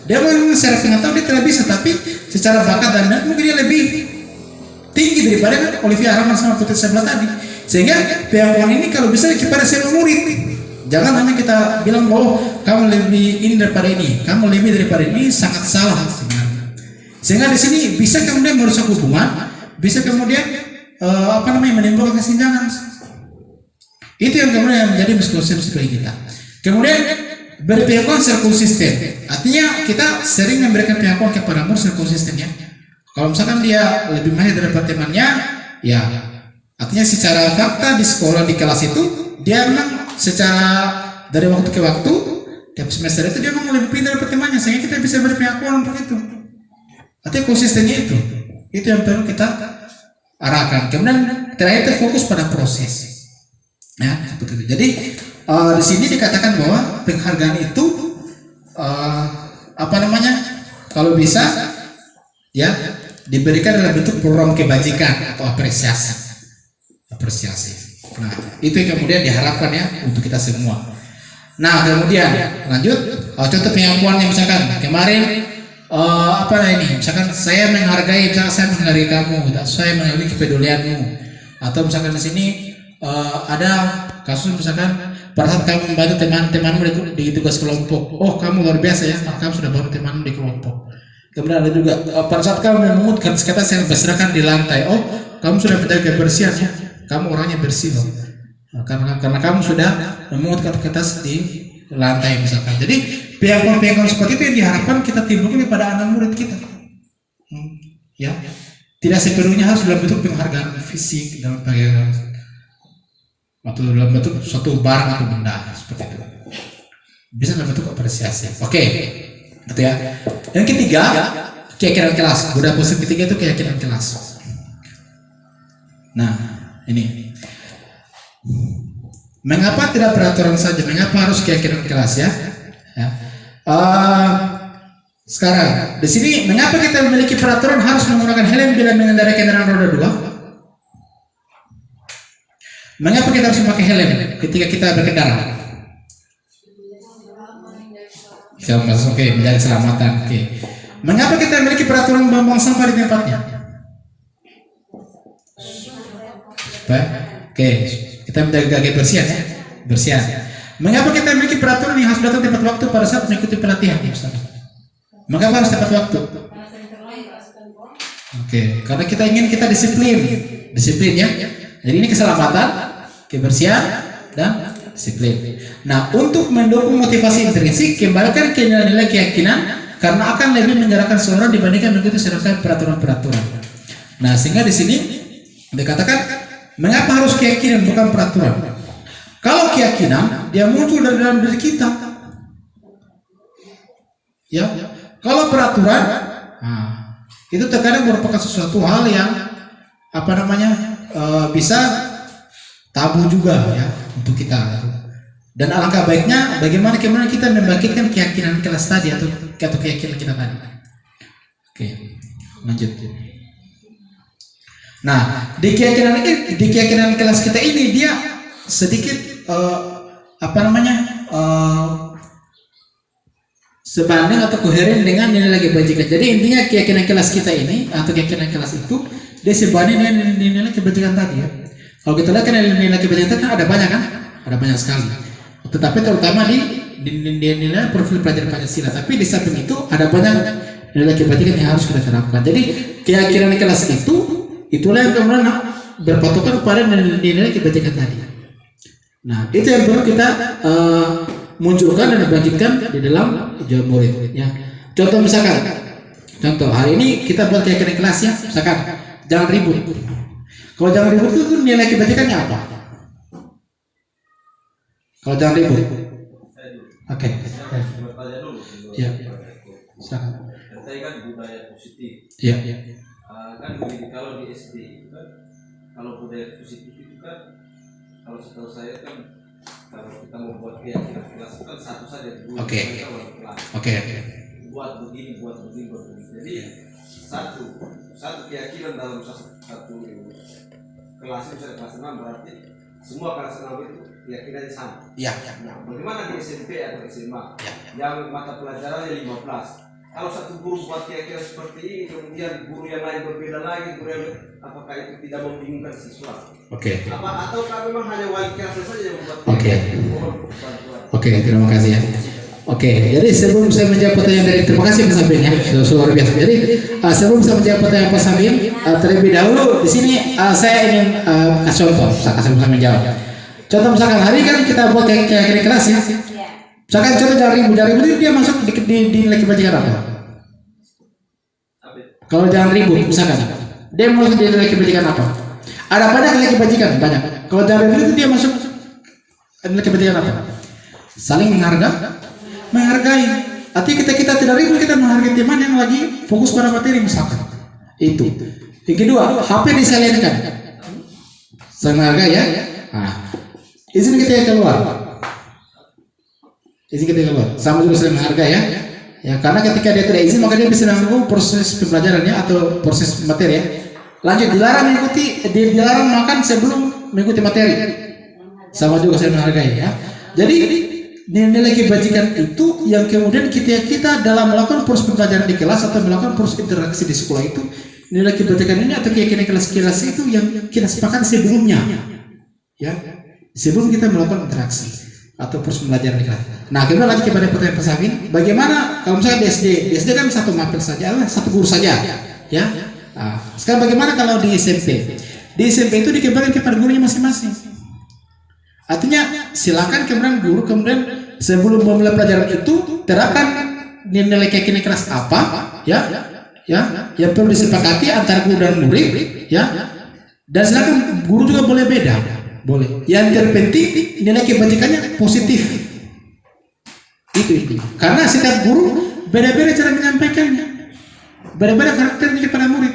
dia memang secara pengetahuan dia tidak bisa, tapi secara bakat dan mungkin dia lebih tinggi daripada Olivia Rahman sama Putri Sabla tadi. Sehingga pengakuan ini kalau bisa kepada semua murid, jangan hanya kita bilang bahwa kamu lebih ini daripada ini, kamu lebih daripada ini, sangat salah sebenarnya. Sehingga di sini bisa kemudian merusak hubungan, bisa kemudian apa namanya menimbulkan kesenjangan. Itu yang kemudian menjadi miskonsepsi bagi kita. Kemudian beri pengakuan secara konsisten, artinya kita sering memberikan pengakuan kepada murid secara konsisten ya. Kalau misalkan dia lebih mahir daripada temannya, ya artinya secara fakta di sekolah di kelas itu dia memang secara dari waktu ke waktu tiap semester itu dia memang lebih pintar daripada temannya, sehingga kita bisa beri pengakuan untuk itu. Artinya konsistennya itu yang perlu kita arahkan. Kemudian terakhir fokus pada proses. Ya, seperti itu. Jadi di sini dikatakan bahwa penghargaan itu kalau bisa ya diberikan dalam bentuk program kebajikan atau apresiasi. Nah, itu yang kemudian diharapkan ya untuk kita semua. Nah, kemudian lanjut contoh pengakuannya, misalkan kemarin misalkan saya menghargai kamu, saya menghargai kepedulianmu, atau misalkan di sini ada kasus misalkan pada saat kamu membantu teman-temanmu di tugas kelompok, oh kamu luar biasa ya, kamu sudah bantu temanmu di kelompok. Kemudian ada juga pada saat kamu memungut kertas yang berserakan di lantai, oh kamu sudah menjaga kebersihan ya, kamu orangnya bersih loh, karena kamu sudah memungut kertas di lantai misalkan. Jadi pengakuan seperti itu yang diharapkan kita timbulkan kepada anak murid kita. Ya, tidak sepenuhnya harus dalam bentuk penghargaan fisik dalam atau dalam bentuk suatu barang atau benda seperti itu. Bisa dalam bentuk apresiasi. Oke, gitu ya. Yang ketiga, keyakinan kelas. Udah posisi ketiga itu keyakinan kelas. Nah, ini. Mengapa tidak peraturan saja? Mengapa harus keyakinan kelas ya? Sekarang di sini mengapa kita memiliki peraturan harus menggunakan helm bila mengendarai kendaraan roda 2? Mengapa kita harus memakai helm ketika kita berkendara? Oke, menjaga keselamatan. Oke. Mengapa kita memiliki peraturan membuang sampah di tempatnya? Oke, kita menjaga kebersihan ya, bersihan. Mengapa kita memiliki peraturan yang harus datang tepat waktu pada saat mengikuti pelatihan? Mengapa harus tepat waktu? Oke, karena kita ingin kita disiplin ya. Jadi ini keselamatan, kebersihan, dan disiplin. Nah, untuk mendukung motivasi intrinsik, kembalikan ke nilai keyakinan karena akan lebih menggerakkan seorang dibandingkan mengikuti serangkaian peraturan-peraturan. Nah, sehingga di sini dikatakan mengapa harus keyakinan bukan peraturan? Kalau keyakinan dia muncul dari dalam diri kita, ya. Kalau peraturan, itu terkadang merupakan sesuatu hal yang bisa tabu juga ya untuk kita. Dan alangkah baiknya bagaimana kita membangkitkan keyakinan kelas tadi atau keyakinan kita tadi. Oke, lanjut. Nah, di keyakinan kelas kita ini dia sedikit sebanding atau koheren dengan nilai kebajikan. Jadi intinya keyakinan kelas kita ini atau keyakinan kelas itu dia sebanding dengan nilai kebajikan tadi ya. Kalau kita lihat kan nilai kebajikan tadi ada banyak kan? Ada banyak sekali. Tetapi terutama di nilai profil pelajaran Pancasila. Tapi di samping itu ada banyak nilai kebajikan yang harus kita terapkan. Jadi keyakinan kelas itulah yang kemudian berpatokan pada nilai kebajikan tadi. Nah, itu yang perlu kita munculkan dan bangkitkan di dalam jawaban murid ya. Contoh hari ini kita buat keyakinan kelas ya, misalkan jangan ribut. Kalau jangan ribut itu nilai kebajikannya apa? Kalau jangan ribut. Oke. Bertanya dulu. Ya. Silakan. Tadi kan budaya positif. Iya. Kan begini, kalau di SD kan kalau budaya positif itu kan kalau setahu saya kan kalau kita membuat keyakinan kelas kan satu saja dulu. Oke. Buat begini. Jadi satu keyakinan dalam satu kelas misalnya kelas 6 berarti semua kelas 6 itu keyakinannya sama. Iya. Nah, bagaimana di SMP atau SMA yang mata pelajarannya 15? Kalau satu guru buat keyakinan seperti ini, kemudian guru yang lain berbeda lagi, apakah itu tidak membingungkan siswa? Oke. Ataukah memang hanya wali kelas saja yang membuat keyakinan? Oke, terima kasih ya. Oke, jadi sebelum saya menjawab pertanyaan dari terima kasih Mas Sabin ya, sudah luar biasa. Jadi sebelum saya menjawab pertanyaan Mas Sabin, terlebih dahulu di sini saya ingin kasih contoh, saya menjawab. Contoh misalkan hari kan kita buat keyakinan kelas ya. Misalkan contoh dari ribu itu dia masuk di nilai kebajikan apa? Kalau jangan ribut, misalkan dia masuk di nilai kebajikan apa? Ada banyak nilai kebajikan, banyak. Kalau jangan ribut itu dia masuk nilai kebajikan apa? Saling menghargai. Artinya kita tidak ribut, kita menghargai teman yang lagi fokus pada materi misalkan. Itu. Yang kedua, HP disalurkan. Saling menghargai ya. Nah, izin kita keluar. Izin kita keluar. Sama juga saling menghargai ya. Ya, karena ketika dia tidak izin maka dia bisa mengganggu proses pembelajarannya atau proses materi ya. Lanjut, dilarang makan sebelum mengikuti materi. Sama juga saya menghargai ya. Jadi nilai kebajikan itu yang kemudian kita dalam melakukan proses pembelajaran di kelas atau melakukan proses interaksi di sekolah itu, nilai kebajikan ini atau keyakinan kelas-kelas itu yang kita sepakati sebelumnya. Ya. Sebelum kita melakukan interaksi atau proses pembelajaran di kelas. Nah, kemudian lanjut kepada pertanyaan Pak Safin, bagaimana kalau misalnya di SD kan satu mapel saja, satu guru saja, ya. Nah, sekarang bagaimana kalau di SMP? Di SMP itu dikembalikan kepada gurunya masing-masing. Artinya silakan kemudian guru sebelum memulai pelajaran itu terapkan nilai keyakinan kelas apa, ya, yang perlu disepakati antara guru dan murid, ya. Dan silakan guru juga boleh beda. Boleh. Yang terpenting nilai kebajikannya positif. Itu. Karena setiap guru beda-beda cara menyampaikannya. Beda-beda karakternya kepada murid.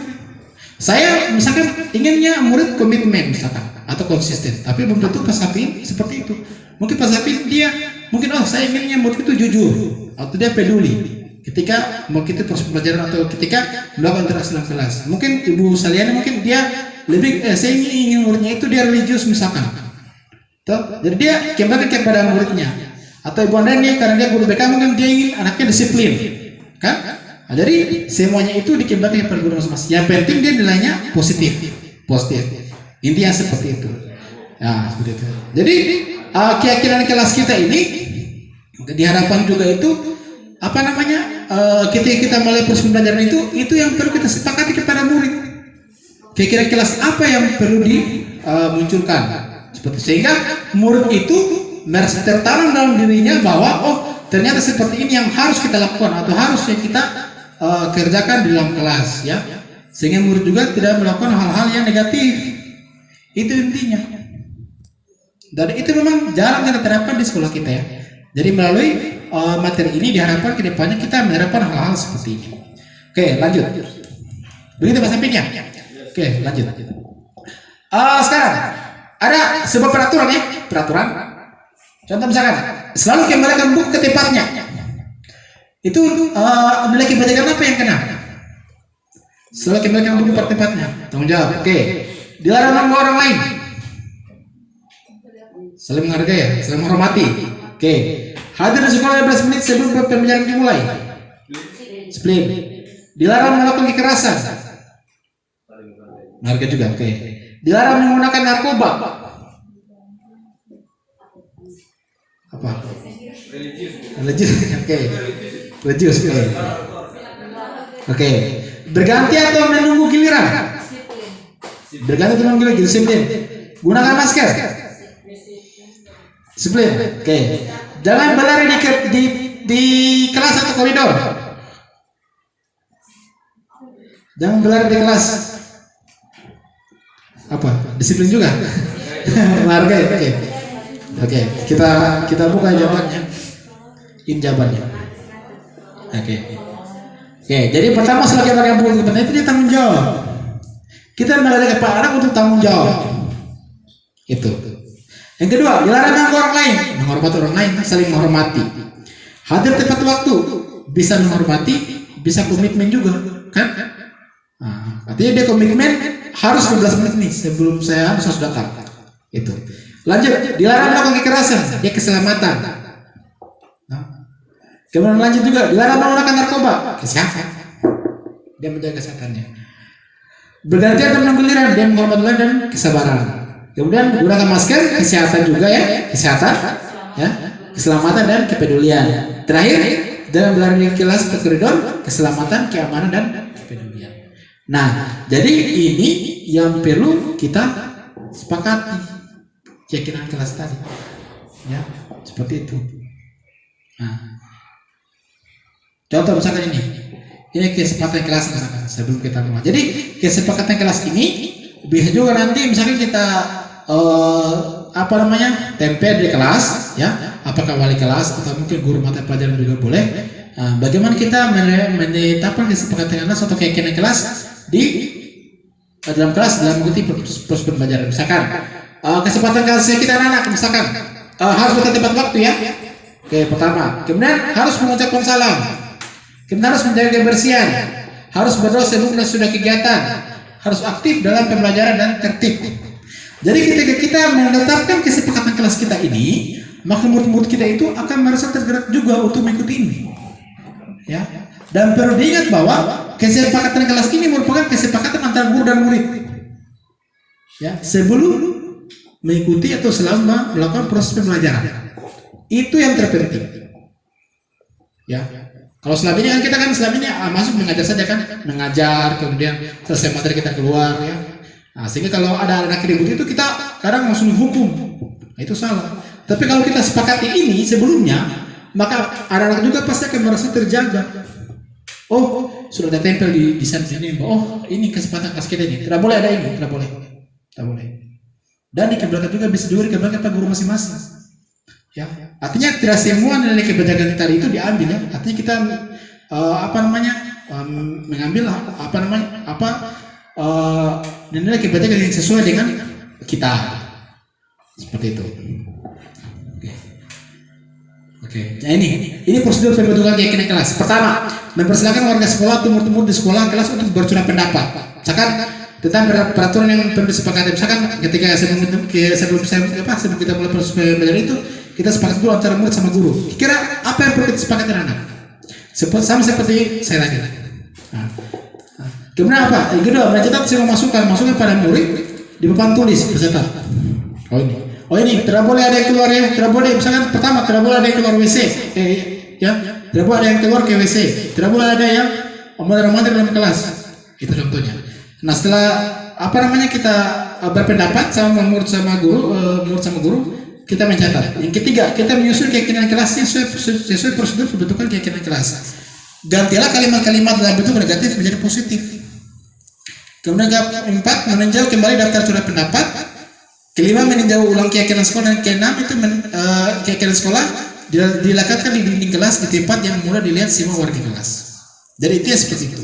Saya misalkan inginnya murid komitmen misalkan atau konsisten, tapi belum tentu Pak Safin seperti itu. Mungkin Pak Safin saya inginnya murid itu jujur atau dia peduli ketika mengikuti proses pembelajaran atau ketika melakukan interaksi dalam kelas. Mungkin ibu sekalian mungkin dia lebih saya ingin muridnya itu dia religius misalkan. Jadi dia kembali kepada muridnya. Atau ibu anda nih karena dia guru BK mungkin dia ingin anaknya disiplin, kan? Nah, jadi semuanya itu dikembalikan kepada guru masing-masing. Yang penting dia nilainya positif. Intinya seperti itu. Nah, seperti itu. Jadi keyakinan kelas kita ini diharapkan juga itu ketika kita mulai proses pembelajaran itu yang perlu kita sepakati kepada murid. Kira-kira kelas apa yang perlu dimunculkan seperti sehingga murid itu merasa tertanam dalam dirinya bahwa ternyata seperti ini yang harus kita lakukan atau harusnya kita kerjakan di dalam kelas ya, sehingga murid juga tidak melakukan hal-hal yang negatif. Itu intinya, dan itu memang jarang kita terapkan di sekolah kita ya. Jadi melalui materi ini diharapkan kedepannya kita menerapkan hal-hal seperti ini. Oke, lanjut. Begitu Mas Samping ya. Oke, lanjut. Sekarang ada sebuah peraturan. Contoh misalkan, selalu kembalikan buku ke tempatnya. Itu nilai kebajikan apa yang kena? Selalu kembalikan buku ke tempatnya. Tanggung jawab. Oke. Dilarang mengganggu orang lain. Saling menghargai ya, saling menghormati. Oke. Hadir di sekolah 15 menit sebelum pembelajaran dimulai. Disiplin. Dilarang melakukan kekerasan. Menghargai juga, oke. Dilarang menggunakan narkoba. Apa? Religius, oke. Religius, oke. Oke. Berganti atau menunggu giliran? Berganti atau menunggu giliran? Disiplin. Gunakan masker. Disiplin, oke. Jangan berlari di kelas atau koridor. Jangan berlari di kelas. Apa? Disiplin juga. Menghargai. Oke. Kita buka jawabannya. Ini jawabannya. Oke. Jadi pertama sebagai orang yang butuh itu dia tanggung jawab. Kita mengajak kepada anak untuk tanggung jawab. Itu. Yang kedua, dilarang mengganggu orang lain, menghormati orang lain, saling menghormati. Hadir tepat waktu, bisa menghormati, bisa komitmen juga, kan? Nah, artinya dia komitmen harus 15 menit nih sebelum saya harus datang. Itu. Lanjut, dilarang melakukan kekerasan, dia keselamatan. Nah, kemudian lanjut juga, dilarang menggunakan narkoba, kesehatan. Dia menjaga kesehatannya. Berganti atau menunggu giliran, dia menghormati orang dan kesabaran. Kemudian gunakan masker, kesehatan juga ya, kesehatan, ya, keselamatan dan kepedulian. Terakhir, jangan berlari di kelas atau koridor, keselamatan, keamanan dan kepedulian. Nah, jadi ini yang perlu kita sepakati keyakinan kelas tadi, ya, seperti itu. Nah, contoh misalkan ini, Ini kesepakatan kelas misalkan sebelum kita mulai. Jadi kesepakatan kelas ini bisa juga nanti misalkan kita tempel di kelas, ya, apakah wali kelas atau mungkin guru mata pelajaran juga boleh. Bagaimana kita menetapkan kesepakatan kelas atau keyakinan kelas di dalam kelas dalam mengikuti proses pembelajaran. Misalkan kesempatan kelas kita anak-anak misalkan harus bertempat waktu ya. Oke, pertama. Kemudian harus mengucapkan salam. Kemudian harus menjaga kebersihan. Harus berdoa sebelum dan sudah kegiatan. Harus aktif dalam pembelajaran dan tertib. Jadi ketika kita menetapkan kesepakatan kelas kita ini, maka murid-murid kita itu akan merasa tergerak juga untuk mengikuti ini. Ya. Dan perlu diingat bahwa kesepakatan kelas ini merupakan kesepakatan antara guru dan murid. Ya, sebelum mengikuti atau selama melakukan proses pembelajaran. Itu yang terpenting. Ya. Kalau selama ini kan selama ini masuk mengajar saja kan, mengajar, kemudian selesai materi kita keluar ya. Nah, sehingga kalau ada anak ribut itu kita kadang langsung hukum. Nah, itu salah. Tapi kalau kita sepakati ini sebelumnya, maka anak-anak juga pasti akan merasa terjaga. Oh, sudah ada tempel di sini. Oh, ini kesempatan kelas kita ini. Tidak boleh ada ini, tidak boleh. Tidak boleh. Dan di keberatan juga bisa juga dikembangkan Pak Guru masing-masing. Ya, artinya tidak semua nilai kebijakan tadi itu diambil ya. Artinya kita mengambil nilai kebijakan yang sesuai dengan kita. Seperti itu. Oke. Nah ini prosedur pembentukan keyakinan kelas. Pertama, mempersilakan warga sekolah atau murid-murid di sekolah kelas untuk bercurah pendapat. Misalkan tentang peraturan yang perlu disepakati. Misalkan ketika sebelum kita mulai proses pembelajaran itu, kita sepakat dulu antara murid sama guru. Kira apa yang perlu kita sepakati anak? Sama seperti saya tadi. Kemudian apa? Yang kedua, mencatat semua masukan pada murid di papan tulis bercatat. Oh ini tidak boleh ada yang keluar ya. Tidak boleh misalkan pertama tidak boleh ada yang keluar WC. Tidak boleh ada yang keluar ke WC. Tidak boleh ada yang omong-omong dalam kelas. Itu contohnya. Nah setelah kita berpendapat sama murid sama guru, kita mencatat. Yang ketiga, kita menyusun keyakinan kelasnya sesuai prosedur pembentukan keyakinan kelas. Gantilah kalimat-kalimat dalam bentuk negatif menjadi positif. Kemudian keempat, meninjau kembali daftar curah pendapat. Kelima, meninjau ulang keyakinan sekolah. Dan keenam itu keyakinan sekolah dilekatkan di dinding kelas di tempat yang mudah dilihat semua warga kelas. Jadi itu ya seperti itu.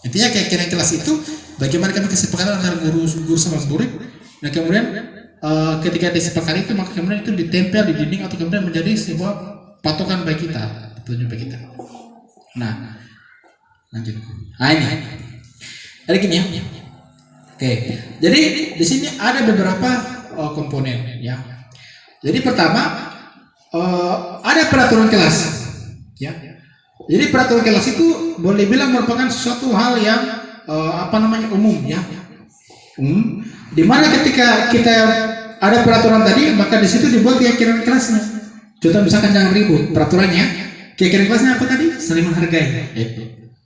Intinya keyakinan kelas itu bagaimana kami kesepakatan antara guru sama murid. Nah kemudian ketika disepakati itu maka kemudian itu ditempel di dinding atau kemudian menjadi sebuah patokan bagi kita, petunjuk bagi kita. Nah, lanjut. Ini. Ada gini ya. Oke. Jadi di sini ada beberapa komponen ya. Jadi pertama ada peraturan kelas ya. Jadi peraturan kelas itu boleh bilang merupakan sesuatu hal yang umum ya. Di mana ketika kita ada peraturan tadi, maka di situ dibuat keyakinan kelasnya. Contoh misalkan jangan ribut, peraturannya, keyakinan kelasnya apa tadi? Saling menghargai.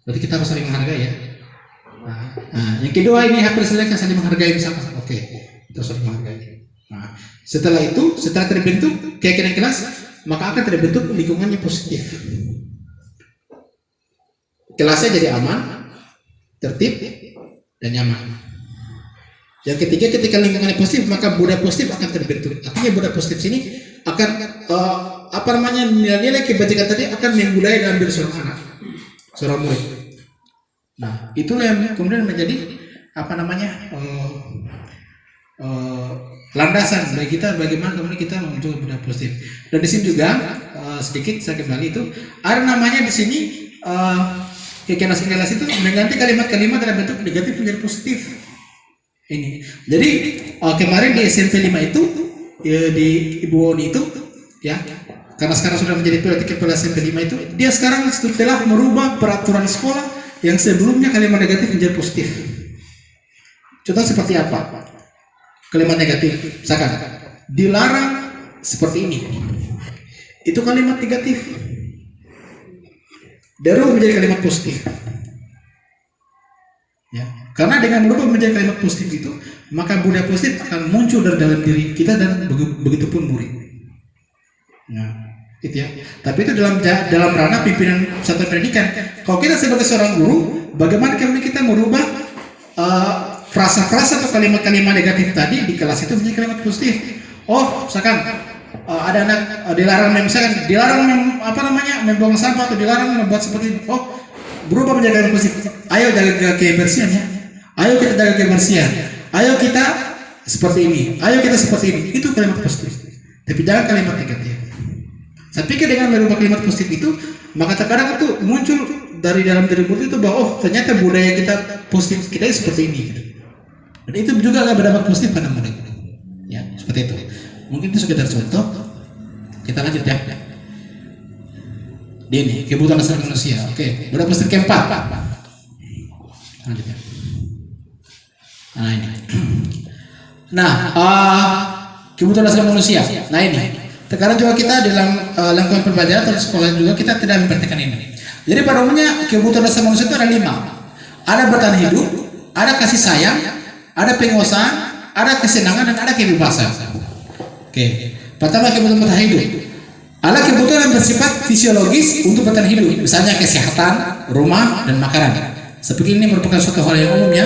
Berarti kita harus saling menghargai ya. Nah, yang kedua ini hak bersilakan saling menghargai misalkan. Oke, kita saling menghargai. Nah, setelah itu, setelah terbentuk keyakinan kelas, maka akan terbentuk lingkungan yang positif. Kelasnya jadi aman, tertib, dan nyaman. Yang ketiga, ketika lingkungannya positif, maka budaya positif akan terbentuk. Artinya budaya positif sini akan nilai-nilai kebajikan tadi akan membudaya dalam diri seorang anak, seorang murid. Nah, itulah yang kemudian menjadi landasan bagi kita bagaimana kemudian kita menuju budaya positif. Dan di sini juga sedikit saya kembali itu ada namanya di sini keyakinan kelas itu mengganti kalimat-kalimat dalam bentuk negatif menjadi positif. Ini. Jadi kemarin di SMP 5 itu di Ibu Oni itu ya, karena sekarang sudah menjadi kepala SMP 5 itu, dia sekarang telah merubah peraturan sekolah yang sebelumnya kalimat negatif menjadi positif. Contoh seperti apa? Kalimat negatif, misalkan dilarang seperti ini. Itu kalimat negatif. Dirubah menjadi kalimat positif. Ya, karena dengan merubah menjadi kalimat positif itu, maka budaya positif akan muncul dari dalam diri kita dan begitu pun murid. Nah, gitu ya. Tapi itu dalam ranah pimpinan satuan pendidikan. Kalau kita sebagai seorang guru, bagaimana kita merubah frasa-frasa atau kalimat-kalimat negatif tadi di kelas itu menjadi kalimat positif. Oh, misalkan ada anak dilarang membuang sampah atau dilarang membuat seperti itu. Oh, berubah menjadi kalimat positif. Ayo jaga kebersihan ya. Ayo kita jaga kebersihan. Ayo kita seperti ini. Ayo kita seperti ini. Itu kalimat positif. Tapi jangan kalimat negatif. Saya pikir dengan merubah kalimat positif itu, maka terkadang itu muncul dari dalam diri murid itu bahwa oh ternyata budaya kita positif kita seperti ini. Gitu. Dan itu juga agak berdampak positif pada murid. Ya, seperti itu. Mungkin itu sekedar contoh. Kita lanjut ya. Ini kebutuhan dasar manusia. Oke, berapa positif keempat? Lanjut ya. Nah ini. Nah, kebutuhan dasar manusia. Nah ini. Sekarang juga kita dalam lingkungan pembelajaran atau sekolah juga kita tidak memperhatikan ini. Jadi pada umumnya kebutuhan dasar manusia itu ada 5. Ada bertahan hidup, ada kasih sayang, ada penguasaan, ada kesenangan dan ada kebebasan. Oke. Pertama kebutuhan bertahan hidup. Ada kebutuhan yang bersifat fisiologis untuk bertahan hidup, misalnya kesehatan, rumah dan makanan. Seperti ini merupakan suatu hal yang umumnya.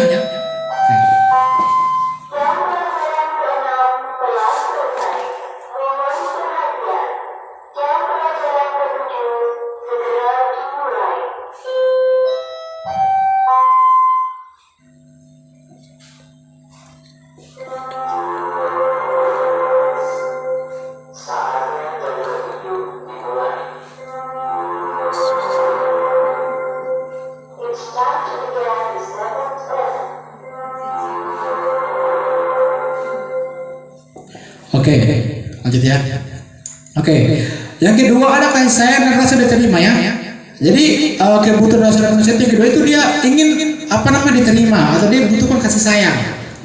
Oke, lanjut ya. Oke, yang kedua ada kasih sayang dan rasa diterima ya. Jadi kebutuhan dasar manusia yang kedua itu dia ingin diterima atau dia butuhkan kasih sayang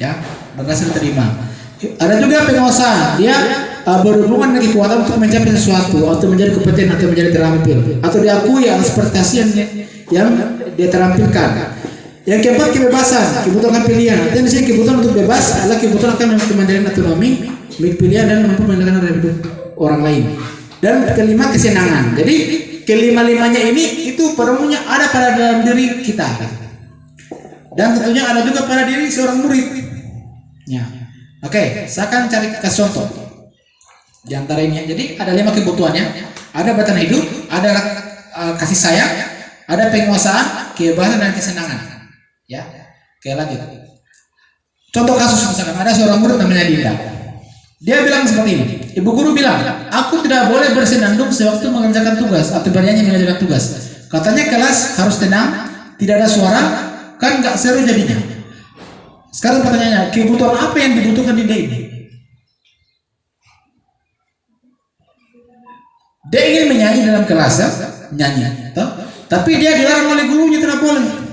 ya dan rasa diterima. Ada juga penguasaan, dia berhubungan dengan kekuatan untuk mencapai sesuatu atau menjadi kompeten atau menjadi terampil atau diakui atas prestasi yang dia terampilkan. Yang keempat kebebasan, kebutuhan pilihan. Artinya di sini kebutuhan untuk bebas adalah kebutuhan akan kemandirian otonomi, memiliki pilihan dan mampu menentukan dari hidup orang lain. Dan kelima kesenangan. Jadi kelima-limanya ini itu pada umumnya ada pada dalam diri kita. Dan tentunya ada juga pada diri seorang murid. Ya. Oke, saya akan cari kasih contoh di antara ini. Jadi ada 5 kebutuhannya. Ada bertahan hidup, ada kasih sayang, ada penguasaan, kebebasan dan kesenangan. Ya, oke lanjut. Contoh kasus misalkan ada seorang murid namanya Dinda. Dia bilang seperti ini. Ibu guru bilang, aku tidak boleh bersenandung sewaktu mengerjakan tugas atau bernyanyi mengerjakan tugas. Katanya kelas harus tenang, tidak ada suara, kan nggak seru jadinya. Sekarang pertanyaannya, kebutuhan apa yang dibutuhkan Dinda ini? Dia ingin menyanyi dalam kelas, nyanyi, toh? Tapi dia dilarang oleh gurunya tidak boleh.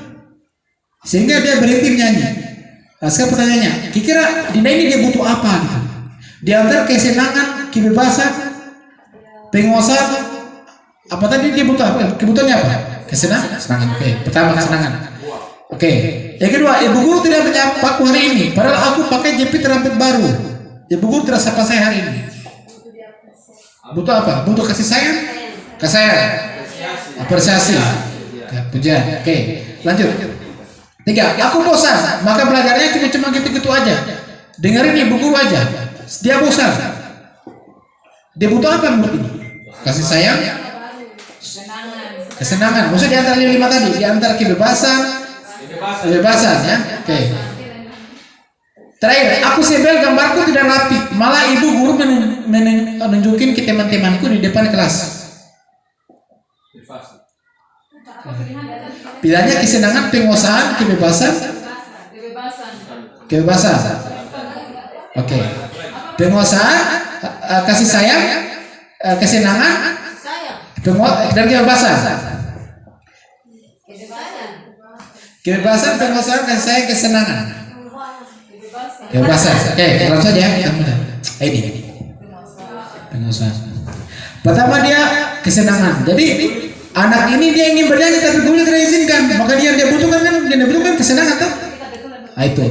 Sehingga dia berhenti menyanyi. Nah, sekarang pertanyaannya, kira-kira Dinda ini dia butuh apa gitu? Di antara kesenangan, kebebasan, penguasaan, apa tadi dia butuh apa? Kebutuhannya apa? Kesenangan. Oke. Pertama kesenangan. Oke. Yang kedua, ibu guru tidak menyapa aku hari ini. Padahal aku pakai jepit rambut baru. Ibu guru tidak sapa saya hari ini. Butuh apa? Butuh kasih sayang? Kasih sayang. Apresiasi. Pujian. Oke. Lanjut. 3. Aku bosan, maka belajarnya cuma gitu-gitu aja. Dengerin ibu guru aja. Dia bosan. Dia butuh apa menurut ini? Kasih sayang, kesenangan. Maksudnya di antara 5 tadi, di antara kebebasan ya. Oke. Terakhir, aku sebel gambarku tidak rapi. Malah ibu guru menunjukin ke teman-temanku di depan kelas. Pilihannya kesenangan, penguasaan, kebebasan. Oke. Penguasaan, kasih sayang, kesenangan, dan kebebasan. Kebebasan, penguasaan, kasih sayang, kesenangan. Kebebasan. Oke, langsung saja. Ini. Penguasaan. Pertama dia kesenangan. Jadi anak ini dia ingin bernyanyi tapi gurunya tidak izinkan. Maka dia butuhkan kesenangan tuh. Nah, itu.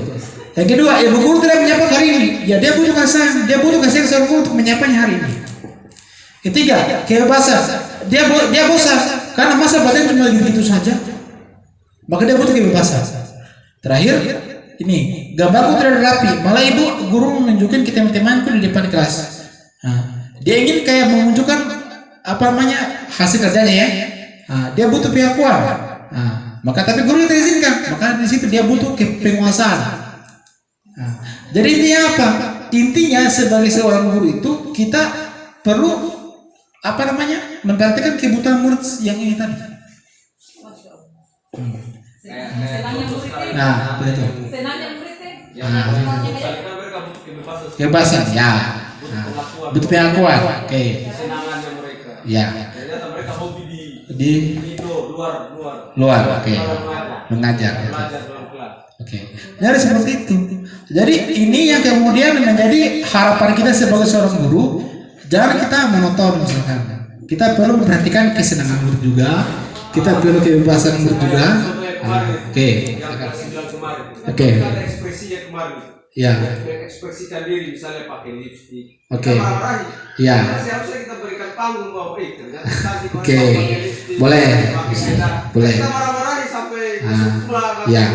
Yang kedua, ibu guru tidak menyapa hari ini. Ya dia butuh kasih seorang guru untuk menyapanya hari ini. Ketiga, kebebasan. Dia bosan karena masa badan cuma gitu saja. Maka dia butuh kebebasan. Terakhir, ini gambarku tidak rapi, malah ibu guru menunjukkan ke teman-temanku di depan kelas. Nah, dia ingin kayak menunjukkan apa namanya hasil kerjanya ya. Nah, dia butuh pengakuan. Nah, maka tapi guru tidak izinkan, maka di situ dia butuh penguasaan. Nah, jadi intinya apa? Intinya sebagai seorang guru itu kita perlu apa namanya memperhatikan kebutuhan murid yang ini tadi. Nah, betul. Kebebasan, ya. Nah, butuh pengakuan. Oke. Kesenangannya mereka. Ya. Ternyata mereka hobi Di luar. Oke. Mengajar. belajar dalam kelas. Oke. Jadi seperti itu. Jadi ini yang kemudian menjadi harapan kita sebagai seorang guru. Jangan kita monoton misalkan. Kita perlu memperhatikan kesenangan murid juga. Kita perlu kebebasan murid juga. Oke. Yang kelas 9 kemarin. Oke. Kita ada ekspresinya kemarin. Ya. Mengekspresikan diri misalnya pakai lipstick. Oke. Kita marah-marahi. Ya. Karena seharusnya kita berikan panggung bahwa ternyata tadi kalau Oke. pakai lipstick, Boleh. pakai beda. Boleh. Kita marah-marahi sampai Ah. pulang. Ya.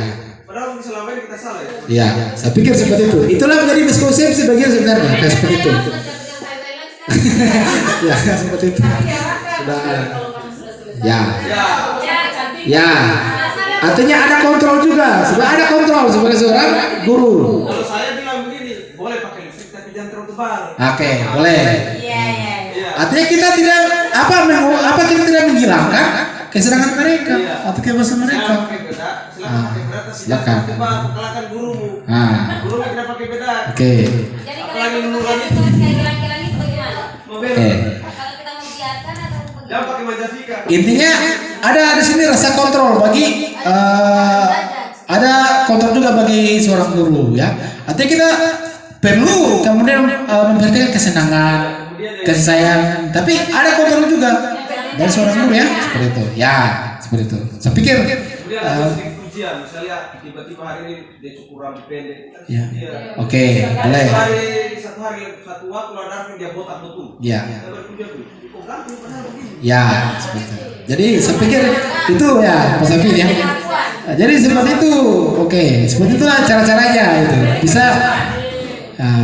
Padahal selama ini kita salah ya. Ya, saya pikir seperti itu. Itulah menjadi miskonsepsi bagian sebenarnya. Kayak seperti itu. Ya, seperti itu. Sudah. Ya. Ya. Ya. Artinya ada kontrol juga. Sudah ada kontrol sebagai seorang guru. Kalau saya bilang begini, boleh pakai lipstick tapi jangan terlalu tebal. Oke, boleh. Iya. Artinya kita tidak apa kita tidak menghilangkan kesenangan mereka atau kebebasan mereka. Jangan pakai bedak, silakan pakai bedak, tapi silakan. jangan tebal, kalahkan gurumu. Ah. Gurumu tidak pakai bedak. Oke. Jadi Apalagi kalau menurut itu kayak laki-laki itu bagaimana? Mobil. Oke. Kalau kita mau biarkan atau bagaimana? Jangan pakai Majafika. Intinya ada di sini rasa kontrol bagi ada kontrol juga bagi seorang guru ya. Artinya kita perlu kemudian memperhatikan kesenangan, kasih sayang, tapi ada kontrol juga dari seorang guru ya seperti itu. Ya seperti itu. Saya pikir Kemudian ada sedikit ujian, misalnya tiba-tiba hari ini dia cukur rambut pendek. ya. Dia Oke, boleh. satu hari satu waktu lah Darwin dia botak betul. Ya. Kita berpuja tuh. Kok ganti padahal begini. Ya, seperti itu. Jadi saya pikir itu ya Mas Afid ya. Nah, jadi seperti itu. Oke, seperti itulah cara-caranya itu.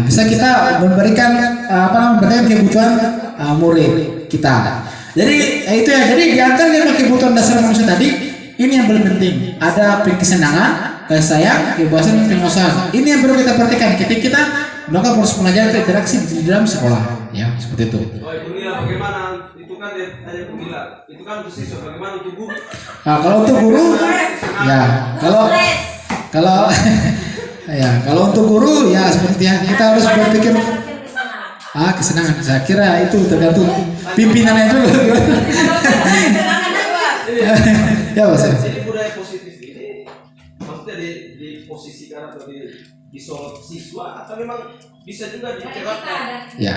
Bisa kita memberikan memberikan kebutuhan murid kita. Jadi itu ya. Jadi di antara 5 kebutuhan dasar manusia tadi, ini yang paling penting. Ada kesenangan, kasih sayang, kebebasan, dan penguasaan. Ini yang perlu kita perhatikan ketika kita melakukan proses pelajaran atau interaksi di dalam sekolah. Ya, seperti itu. Oh, itu nilai bagaimana? Itu kan dia hanya penggila. Itu kan untuk siswa bagaimana untuk guru? Nah, kalau untuk guru, ya kalau ya kalau untuk guru ya seperti ya kita harus berpikir kesenangan. Saya kira itu tergantung pimpinannya dulu. Ya Mas. Jadi budaya positif ini maksudnya di posisikan atau di sorot siswa atau memang bisa juga diterapkan? Ya.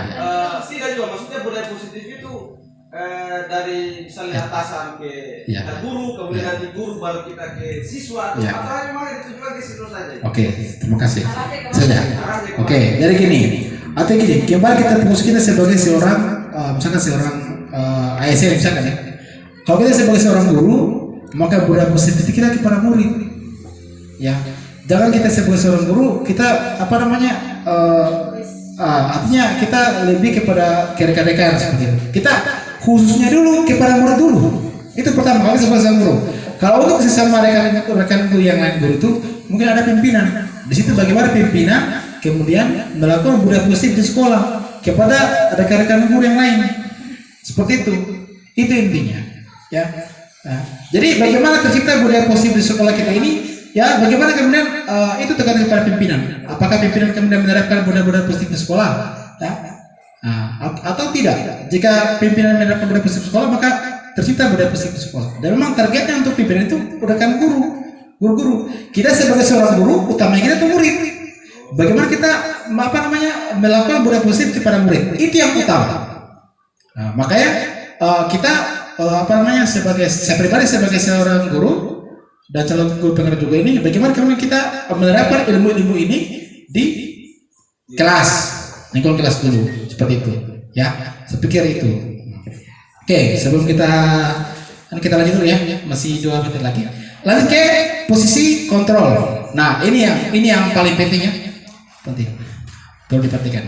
Tidak juga, maksudnya budaya positif itu dari misalnya atasan ke Ya. kita guru, kemudian nanti guru baru kita ke siswa, Ya. atau memang ditujukan ke siswa saja? Oke, terima kasih. Saja. Oke, jadi gini. Atau gini, kembali kita fokus kita sebagai seorang misalkan seorang ASN misalkan ya. Kalau kita sebagai seorang guru, maka budaya positif kita kepada murid. Ya. Jangan kita sebagai seorang guru kita artinya kita lebih kepada rekan-rekan seperti itu. Kita khususnya dulu kepada murid dulu. Itu pertama kali sebagai seorang guru. Kalau untuk sesama rekan itu yang lain guru itu mungkin ada pimpinan. Di situ bagaimana pimpinan kemudian melakukan budaya positif di sekolah kepada rekan-rekan guru yang lain. Seperti itu. Itu intinya. Ya. Nah, jadi bagaimana tercipta budaya positif di sekolah kita ini? Ya, bagaimana kemudian itu tergantung kepada pimpinan. Apakah pimpinan kemudian menerapkan budaya-budaya positif di sekolah? Ya? Atau tidak? Jika pimpinan menerapkan budaya positif di sekolah, maka tercipta budaya positif di sekolah. Dan memang targetnya untuk pimpinan itu rekan guru-guru. Kita sebagai seorang guru, utamanya kita itu murid. Bagaimana kita melakukan budaya positif kepada murid? Itu yang utama. Nah, makanya kita saya pribadi sebagai seorang guru dan calon guru pengajar juga ini, bagaimana kemudian kita menerapkan ilmu-ilmu ini di kelas, lingkungan kelas dulu, seperti itu. Ya, saya pikir itu. Oke, sebelum kita lanjut dulu ya, masih 2 menit lagi. Lanjut ke posisi kontrol. Nah, ini yang paling penting ya, penting, perlu diperhatikan.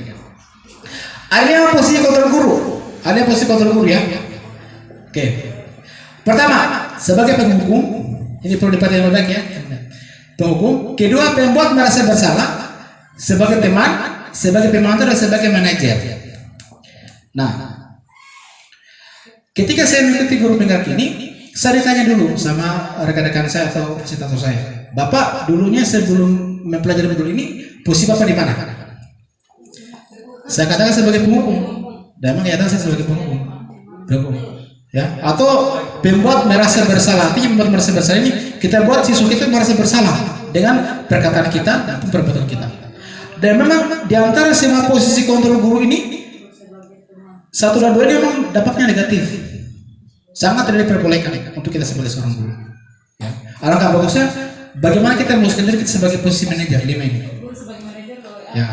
Ada yang posisi kontrol guru, ada yang posisi kontrol guru ya. Oke, pertama sebagai penghukum, ini perlu diperhatikan baik ya. Penghukum. Kedua, pembuat merasa bersalah sebagai teman, sebagai pemantau dan sebagai manajer. Nah, ketika saya mengikuti guru penggerak ini, saya ditanya dulu sama rekan-rekan saya atau fasilitator saya, Bapak dulunya sebelum mempelajari modul ini, posisi Bapak di mana? Saya katakan sebagai penghukum, dan memang nyata saya sebagai penghukum, ya. Atau pembuat merasa bersalah. Artinya pembuat merasa bersalah ini kita buat siswa kita merasa bersalah dengan perkataan kita dan perbuatan kita. Dan memang di antara semua posisi kontrol guru ini, 1 dan 2 ini memang dampaknya negatif, sangat tidak diperbolehkan untuk kita sebagai seorang guru. Ya. Alangkah bagusnya bagaimana kita memutuskan diri kita sebagai posisi manajer 5 ini. Ya.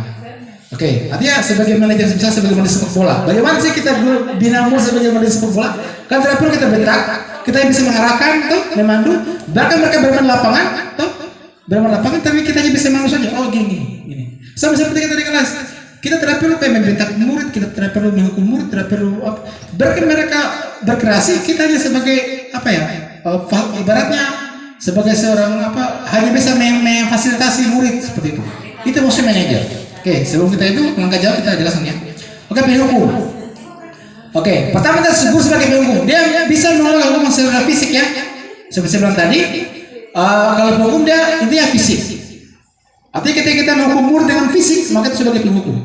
Oke, artinya sebagai manajer bisa sebagai manajer sepak bola. Bagaimana sih kita bina murid sebagai manajer sepak bola? Kan tidak perlu kita bentak, kita bisa mengarahkan, tuh, memandu. Bahkan mereka bermain lapangan, tuh, bermain lapangan, tapi kita aja bisa mandu saja. Oh gini. Sama seperti kita di kelas. Kita tidak perlu membentak murid, kita tidak perlu menghukum murid, tidak perlu bahkan mereka berkreasi, kita hanya sebagai apa ya? Ibaratnya sebagai seorang hanya bisa memfasilitasi murid seperti itu. Itu maksudnya manajer. Oke, sebelum kita itu langkah jauh kita jelaskan ya. Oke, penghukum. Oke, pertama kita sebut sebagai penghukum. Dia bisa menolak hukuman secara fisik ya. Seperti saya bilang tadi, kalau penghukum dia intinya fisik. Artinya ketika kita menghukum murid dengan fisik, maka itu sebagai penghukum.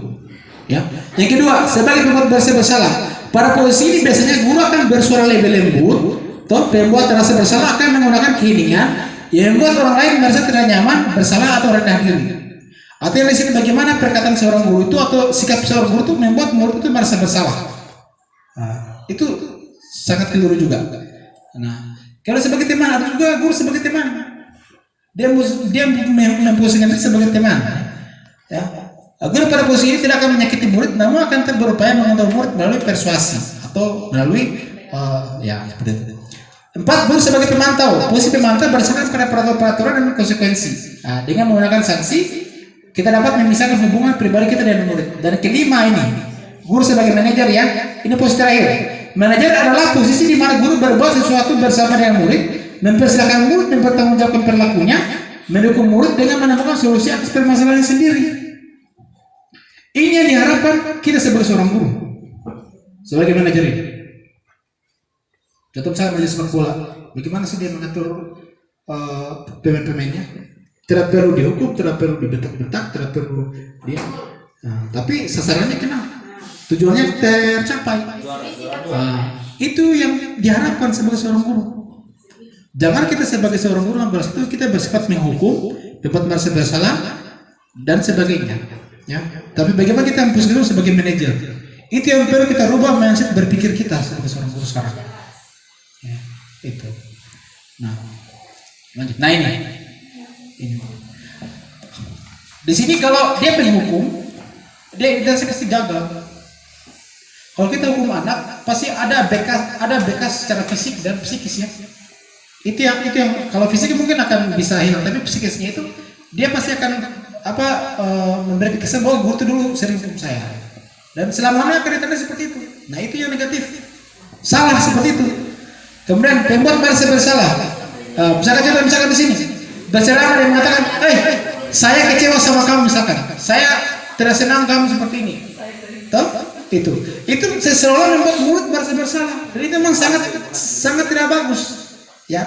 Ya. Yang kedua, sebagai pembuat merasa bersalah. Pada posisi ini biasanya guru akan bersuara lebih lembut. Toh pembuat merasa bersalah akan menggunakan keheningan yang membuat orang lain merasa tidak nyaman, bersalah atau rendah diri. Artinya di sini bagaimana perkataan seorang guru itu atau sikap seorang guru itu membuat murid itu merasa bersalah. Nah, itu sangat keliru juga. Nah, kalau sebagai teman, ada juga guru sebagai teman. Dia memposisikan diri sebagai teman. Ya, guru pada posisi ini tidak akan menyakiti murid, namun akan berupaya mengontrol murid melalui persuasi atau melalui ya seperti itu. 4, guru sebagai pemantau. Posisi pemantau berdasarkan pada peraturan dan konsekuensi. Nah, dengan menggunakan sanksi kita dapat memisahkan hubungan pribadi kita dengan murid. Dan kelima ini, guru sebagai manajer ya. Ini posisi terakhir. Manajer adalah posisi di mana guru berbuat sesuatu bersama dengan murid, mempersilahkan murid mempertanggungjawabkan perilakunya, mendukung murid dengan menemukan solusi atas permasalahan sendiri. Ini yang diharapkan kita sebagai seorang guru, sebagai manajer ini. Contoh saya manajer sepak bola, bagaimana sih dia mengatur pemain-pemainnya? Tidak perlu dihukum, tidak perlu dibentak-bentak, tidak perlu dia. Nah, tapi sasarannya kena, tujuannya tercapai. Nah, itu yang diharapkan sebagai seorang guru. Jangan kita sebagai seorang guru itu kita bersifat menghukum, dapat merasa bersalah dan sebagainya. Ya. Tapi bagaimana kita memposisikan sebagai manajer? Itu yang perlu kita rubah mindset berpikir kita sebagai seorang guru sekarang. Ya, itu. Nah, lanjut. Nah ini. Di sini kalau dia penghukum, dia kasih gagal. Kalau kita hukum anak, pasti ada bekas secara fisik dan psikis ya. Itu yang kalau fisik mungkin akan bisa hilang, tapi psikisnya itu dia pasti akan memberi kesan bahwa guru itu dulu sering hukum saya. Dan selama-lamanya akan ditanda seperti itu. Nah itu yang negatif, salah seperti itu. Kemudian pembuat merasa bersalah. Misalkan di sini. Berceramah dan mengatakan, saya kecewa sama kamu misalkan, saya tidak senang kamu seperti ini. Tahu? Itu seolah membuat murid merasa bersalah. Dan itu memang sangat tidak bagus. Ya.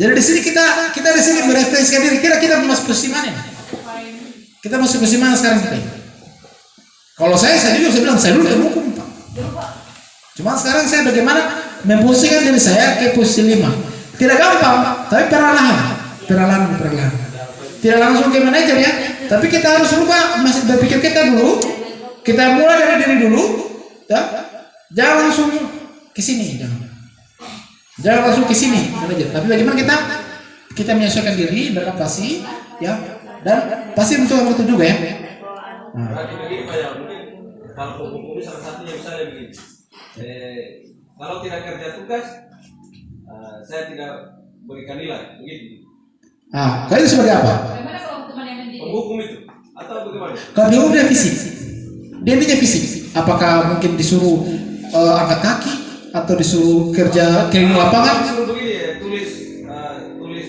Jadi di sini kita di sini merefleksikan diri. Kira kita masuk posisi mana? Kita masuk posisi mana sekarang kita? Kalau saya juga bilang saya dulu terhukum Pak. Cuma sekarang saya bagaimana memposisikan diri saya ke posisi 5. Tidak gampang, tapi perlahan. Tidak langsung ke manajer ya, tapi kita harus rubah masih berpikir kita dulu. Kita mulai dari diri dulu, ya. Jangan langsung ke sini, jangan langsung ke sini manajer. Tapi bagaimana kita menyesuaikan diri, beradaptasi, ya, dan pasti untuk waktu juga ya. Berarti begini Pak ya, mungkin kalau hukum salah satunya misalnya begini. kalau tidak kerja tugas, saya tidak berikan nilai, begitu. Ah, kalian sebagai apa? Bagaimana kalau hukuman yang mendidik? Penghukum itu atau bagaimana? Kalau dia udah fisik, dia punya fisik. Apakah mungkin disuruh angkat kaki atau disuruh kerja keliling lapangan? Disuruh begini ya, tulis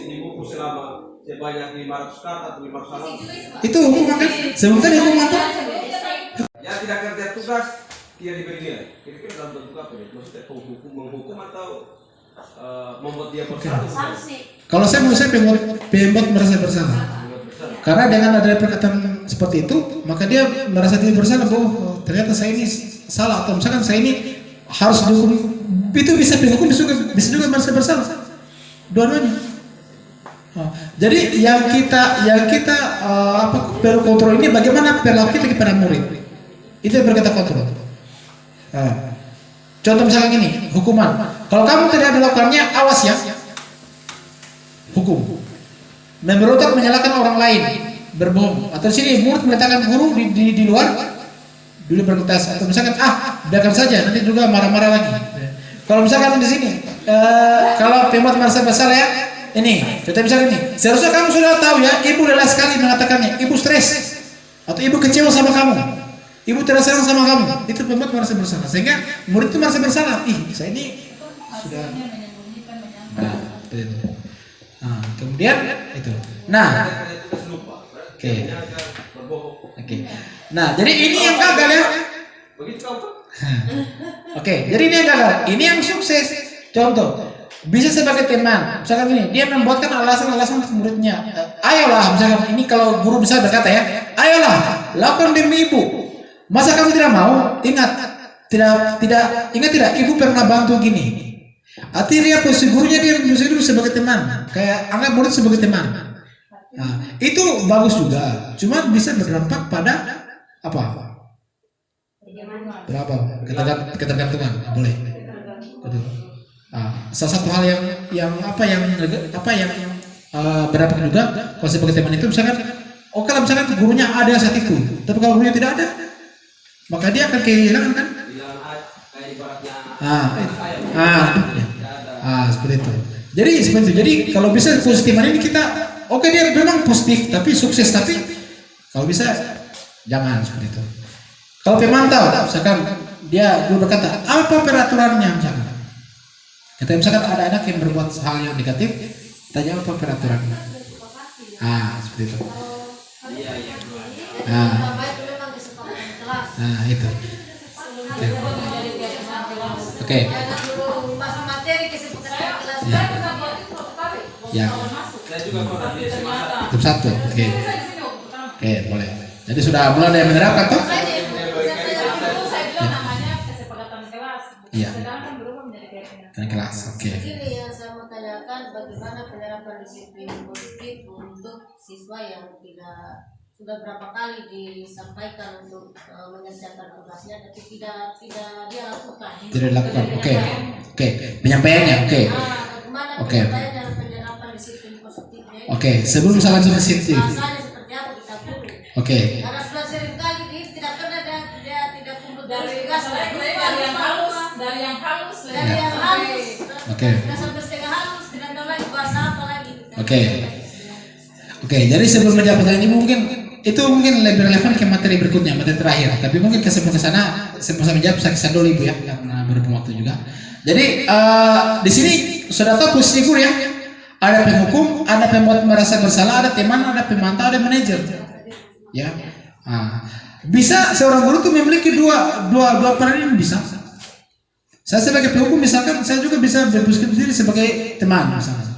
di buku selama sebanyak 500 kata atau 500 halaman. Itu hukuman kan? Sebelum tadi hukuman tuh. Yang tidak kerja tugas, dia diberi nilai. Kira-kira dalam bentuk apa ya? Maksudnya menghukum atau membuat dia bersalah? Kalau saya menurut saya pembuat merasa bersalah. Karena dengan adanya perkataan seperti itu, maka dia merasa tidak bersalah bahwa ternyata saya ini salah atau misalkan saya ini harus dihukum. Itu bisa dihukum, bisa juga merasa bersalah. Dua-duanya. Jadi yang kita perlu kontrol ini bagaimana perilaku kita kepada murid. Itu yang perlu kita kontrol. Contoh misalnya gini, hukuman. Kalau kamu tidak melakukannya, awas ya. Hukum. Memberontak menyalahkan orang lain, berbohong. Atau di sini murid meletakkan guru di luar, dulu berketas. Atau misalkan biarkan saja, nanti juga marah-marah lagi. Kalau misalkan di sini, kalau pembuat merasa bersalah ya, ini, contoh misalnya ini, seharusnya kamu sudah tahu ya, ibu lelah sekali mengatakannya, ibu stres, atau ibu kecewa sama kamu, ibu tidak sayang sama kamu, itu pembuat merasa bersalah. Sehingga murid itu merasa bersalah. Saya ini sudah. Itu. Kemudian itu. Oke. Nah, jadi ini yang gagal ya. Begitu kau tuh? Oke, jadi ini yang gagal. Ini yang sukses. Contoh, bisa sebagai teman. Misalkan ini, dia membuatkan alasan-alasan untuk muridnya. Ayolah, misalkan ini kalau guru bisa berkata ya, ayolah, lakukan demi ibu. Masa kamu tidak mau? Ingat tidak, ibu pernah bantu gini. Artinya posisi gurunya dia dulu sebagai teman, kayak anggap murid sebagai teman. Nah, itu bagus juga. Cuma bisa berdampak pada apa? Berapa? Ketergantungan, boleh. Betul. Salah satu hal yang berdampak juga kalau sebagai teman itu misalkan, kalau misalkan gurunya ada saat itu, tapi kalau gurunya tidak ada, maka dia akan kehilangan kan? Kayak ibaratnya seperti itu. Jadi kalau bisa positifannya ini kita, dia memang positif tapi sukses, tapi kalau bisa jangan seperti itu. Kalau pemantau, misalkan dia dulu berkata apa peraturannya, misalkan ada anak yang berbuat hal yang negatif, tanya apa peraturannya. Seperti itu. Itu. Oke. Ya. Itu satu. Oke, boleh. Jadi sudah mulai ada yang menerapkan toh? Iya. Kan kelas. Oke. Ini yang saya mau tanyakan, bagaimana penerapan disiplin positif untuk siswa yang sudah berapa kali disampaikan untuk menyelesaikan tugasnya tapi tidak dia lakukan. Tidak dilakukan. Oke. Penyampaiannya. Bagaimana penyampaian dalam penerapan disiplin positifnya? Sebelum saya lanjut ke situ. Bahasanya seperti apa kita guru? Karena sudah sering kali tidak pernah dia tidak kumpul dari tugas dari yang halus. Sudah sampai setengah halus, tidak tahu lagi bahasa apa lagi. Oke. Jadi sebelum menjawab pertanyaan ini mungkin lebih relevan ke materi berikutnya, materi terakhir. Tapi mungkin sebelum ke sana, saya menjawab saya dulu ibu ya, karena berhubung waktu juga. Jadi di sini sudah tahu posisi guru ya. Ada penghukum, ada pembuat merasa bersalah, ada teman, ada pemantau, ada manajer. Ya. Bisa seorang guru itu memiliki dua peran ini bisa. Saya sebagai penghukum misalkan, saya juga bisa berposisi diri sebagai teman misalnya.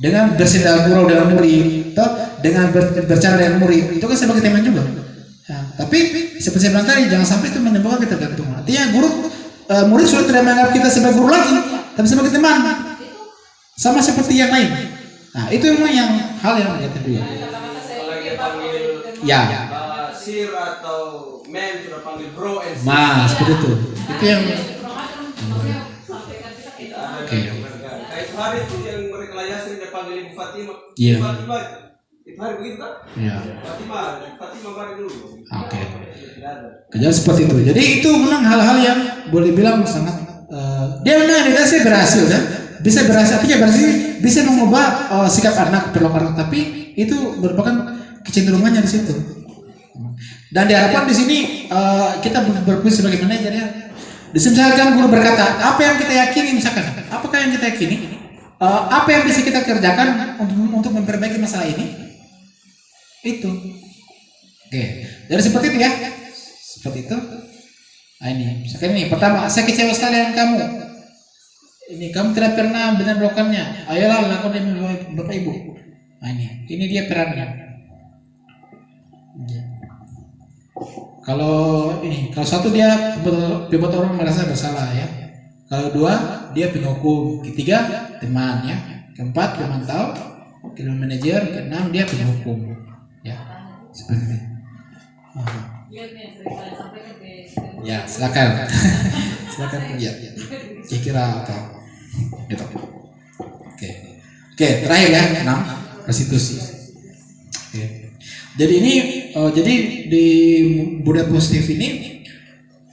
Dengan bersenda gurau dengan murid, dengan berbicara dengan murid, itu kan sebagai teman juga. Tapi seperti saya bilang tadi, jangan sampai itu menimbulkan ketergantungan. Artinya murid sudah tidak menganggap kita sebagai guru lagi, tapi sebagai teman, sama seperti yang lain. Itu memang hal yang negatif juga. Apalagi panggil sir atau men sudah panggil bro and sis. Seperti itu. Itu yang Kayak hari itu yang mereka layasin dia panggil Ibu Fatima. Iya. Fatima itu hari begitu kan? Iya. Fatima balik dulu. Jadi seperti itu. Jadi itu memang hal-hal yang boleh bilang sangat dia memang editasi berhasil kan, bisa berhasil, artinya berhasil bisa mengubah sikap anak perilaku anak, tapi itu merupakan kecenderungannya di situ. Dan diharapkan di sini kita berfungsi sebagai manajer ya. Misalkan guru berkata, apa yang kita yakini misalkan, apakah yang kita yakini, apa yang bisa kita kerjakan untuk memperbaiki masalah ini, itu. Oke, jadi seperti itu ya, seperti itu. Nah ini, misalkan ini pertama, saya kecewa sekali dengan kamu. Ini kamu tidak pernah benar melakukannya. Ayolah lakukan demi bapak ibu. Nah ini dia perannya. Kalau satu dia membuat orang merasa bersalah ya. Kalau dua dia penghukum, ketiga teman ya, keempat pemantau, kelima manajer, keenam dia penghukum ya. Seperti itu. Ya silakan. Silakan lihat. Kira-kira apa? Gitu. Oke, terakhir ya 6 restitusi. Oke. Jadi ini jadi di budaya positif ini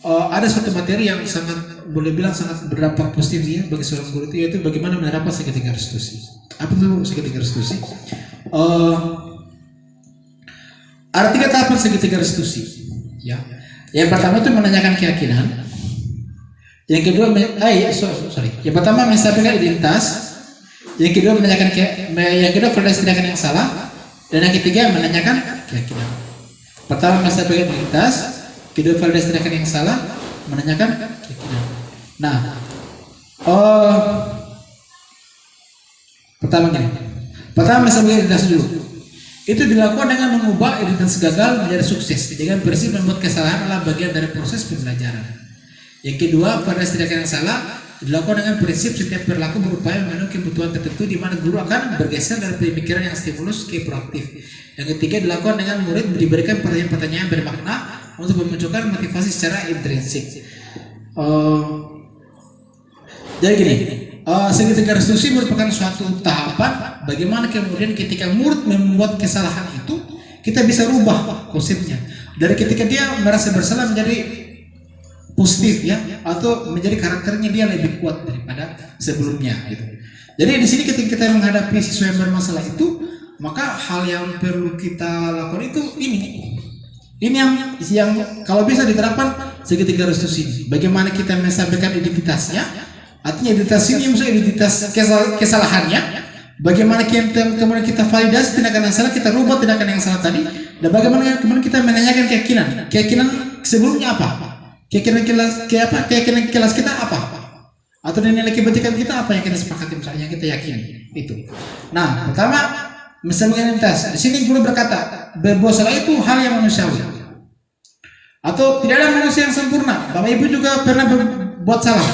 ada suatu materi yang sangat boleh bilang sangat berdampak positif ya bagi seorang guru itu, yaitu bagaimana menerapkan segitiga restitusi. Apa itu segitiga restitusi? Ada 3 tahapan segitiga restitusi ya. Yang pertama itu menanyakan keyakinan. Yang kedua yang pertama menstabilkan identitas. Yang kedua menanyakan yang kedua validasi tindakan yang salah. Dan yang ketiga menanyakan keyakinan. Pertama menstabilkan identitas, kedua validasi tindakan yang salah, menanyakan keyakinan. Nah, pertama menstabilkan identitas dulu. Itu dilakukan dengan mengubah identitas gagal menjadi sukses dengan prinsip membuat kesalahan adalah bagian dari proses pembelajaran. Yang kedua, validasi tindakan yang salah dilakukan dengan prinsip setiap perilaku berupaya memenuhi kebutuhan tertentu di mana guru akan bergeser dari pemikiran yang stimulus ke proaktif. Yang ketiga dilakukan dengan murid diberikan pertanyaan-pertanyaan bermakna untuk memunculkan motivasi secara intrinsik. Jadi gini, segitiga restitusi merupakan suatu tahapan bagaimana kemudian ketika murid membuat kesalahan itu kita bisa rubah konsepnya dari ketika dia merasa bersalah menjadi positif ya, atau menjadi karakternya dia lebih kuat daripada sebelumnya gitu. Jadi di sini ketika kita menghadapi siswa yang bermasalah itu, maka hal yang perlu kita lakukan itu ini yang kalau bisa diterapkan segitiga restitusi. Bagaimana kita mensampaikan identitasnya, artinya identitas ini maksudnya identitas kesalahannya. Bagaimana kemudian kita validasi tindakan yang salah, kita rubah tindakan yang salah tadi, dan bagaimana kemudian kita menanyakan keyakinan sebelumnya apa? Keyakinan kelas kita apa? Atau nilai kebajikan kita apa yang kita sepakati misalnya yang kita yakini itu. Nah, pertama misalnya identitas. Di sini guru berkata berbuat salah itu hal yang manusiawi. Atau tidak ada manusia yang sempurna. Bapak Ibu juga pernah berbuat salah.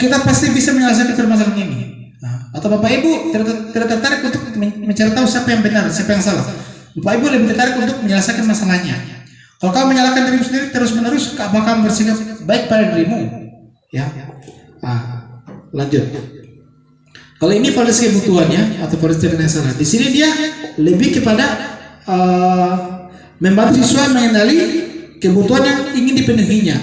Kita pasti bisa menyelesaikan permasalahan ini. Nah, atau Bapak Ibu tidak tertarik untuk mencari tahu siapa yang benar, siapa yang salah. Bapak Ibu lebih tertarik untuk menyelesaikan masalahnya. Kalau kamu menyalahkan dirimu sendiri terus-menerus, apakah kamu bersikap baik pada dirimu? Ya. Lanjut. Kalau ini validasi kebutuhannya atau validasi tindakan yang salah. Di sini dia lebih kepada membantu siswa mengenali kebutuhan yang ingin dipenuhinya.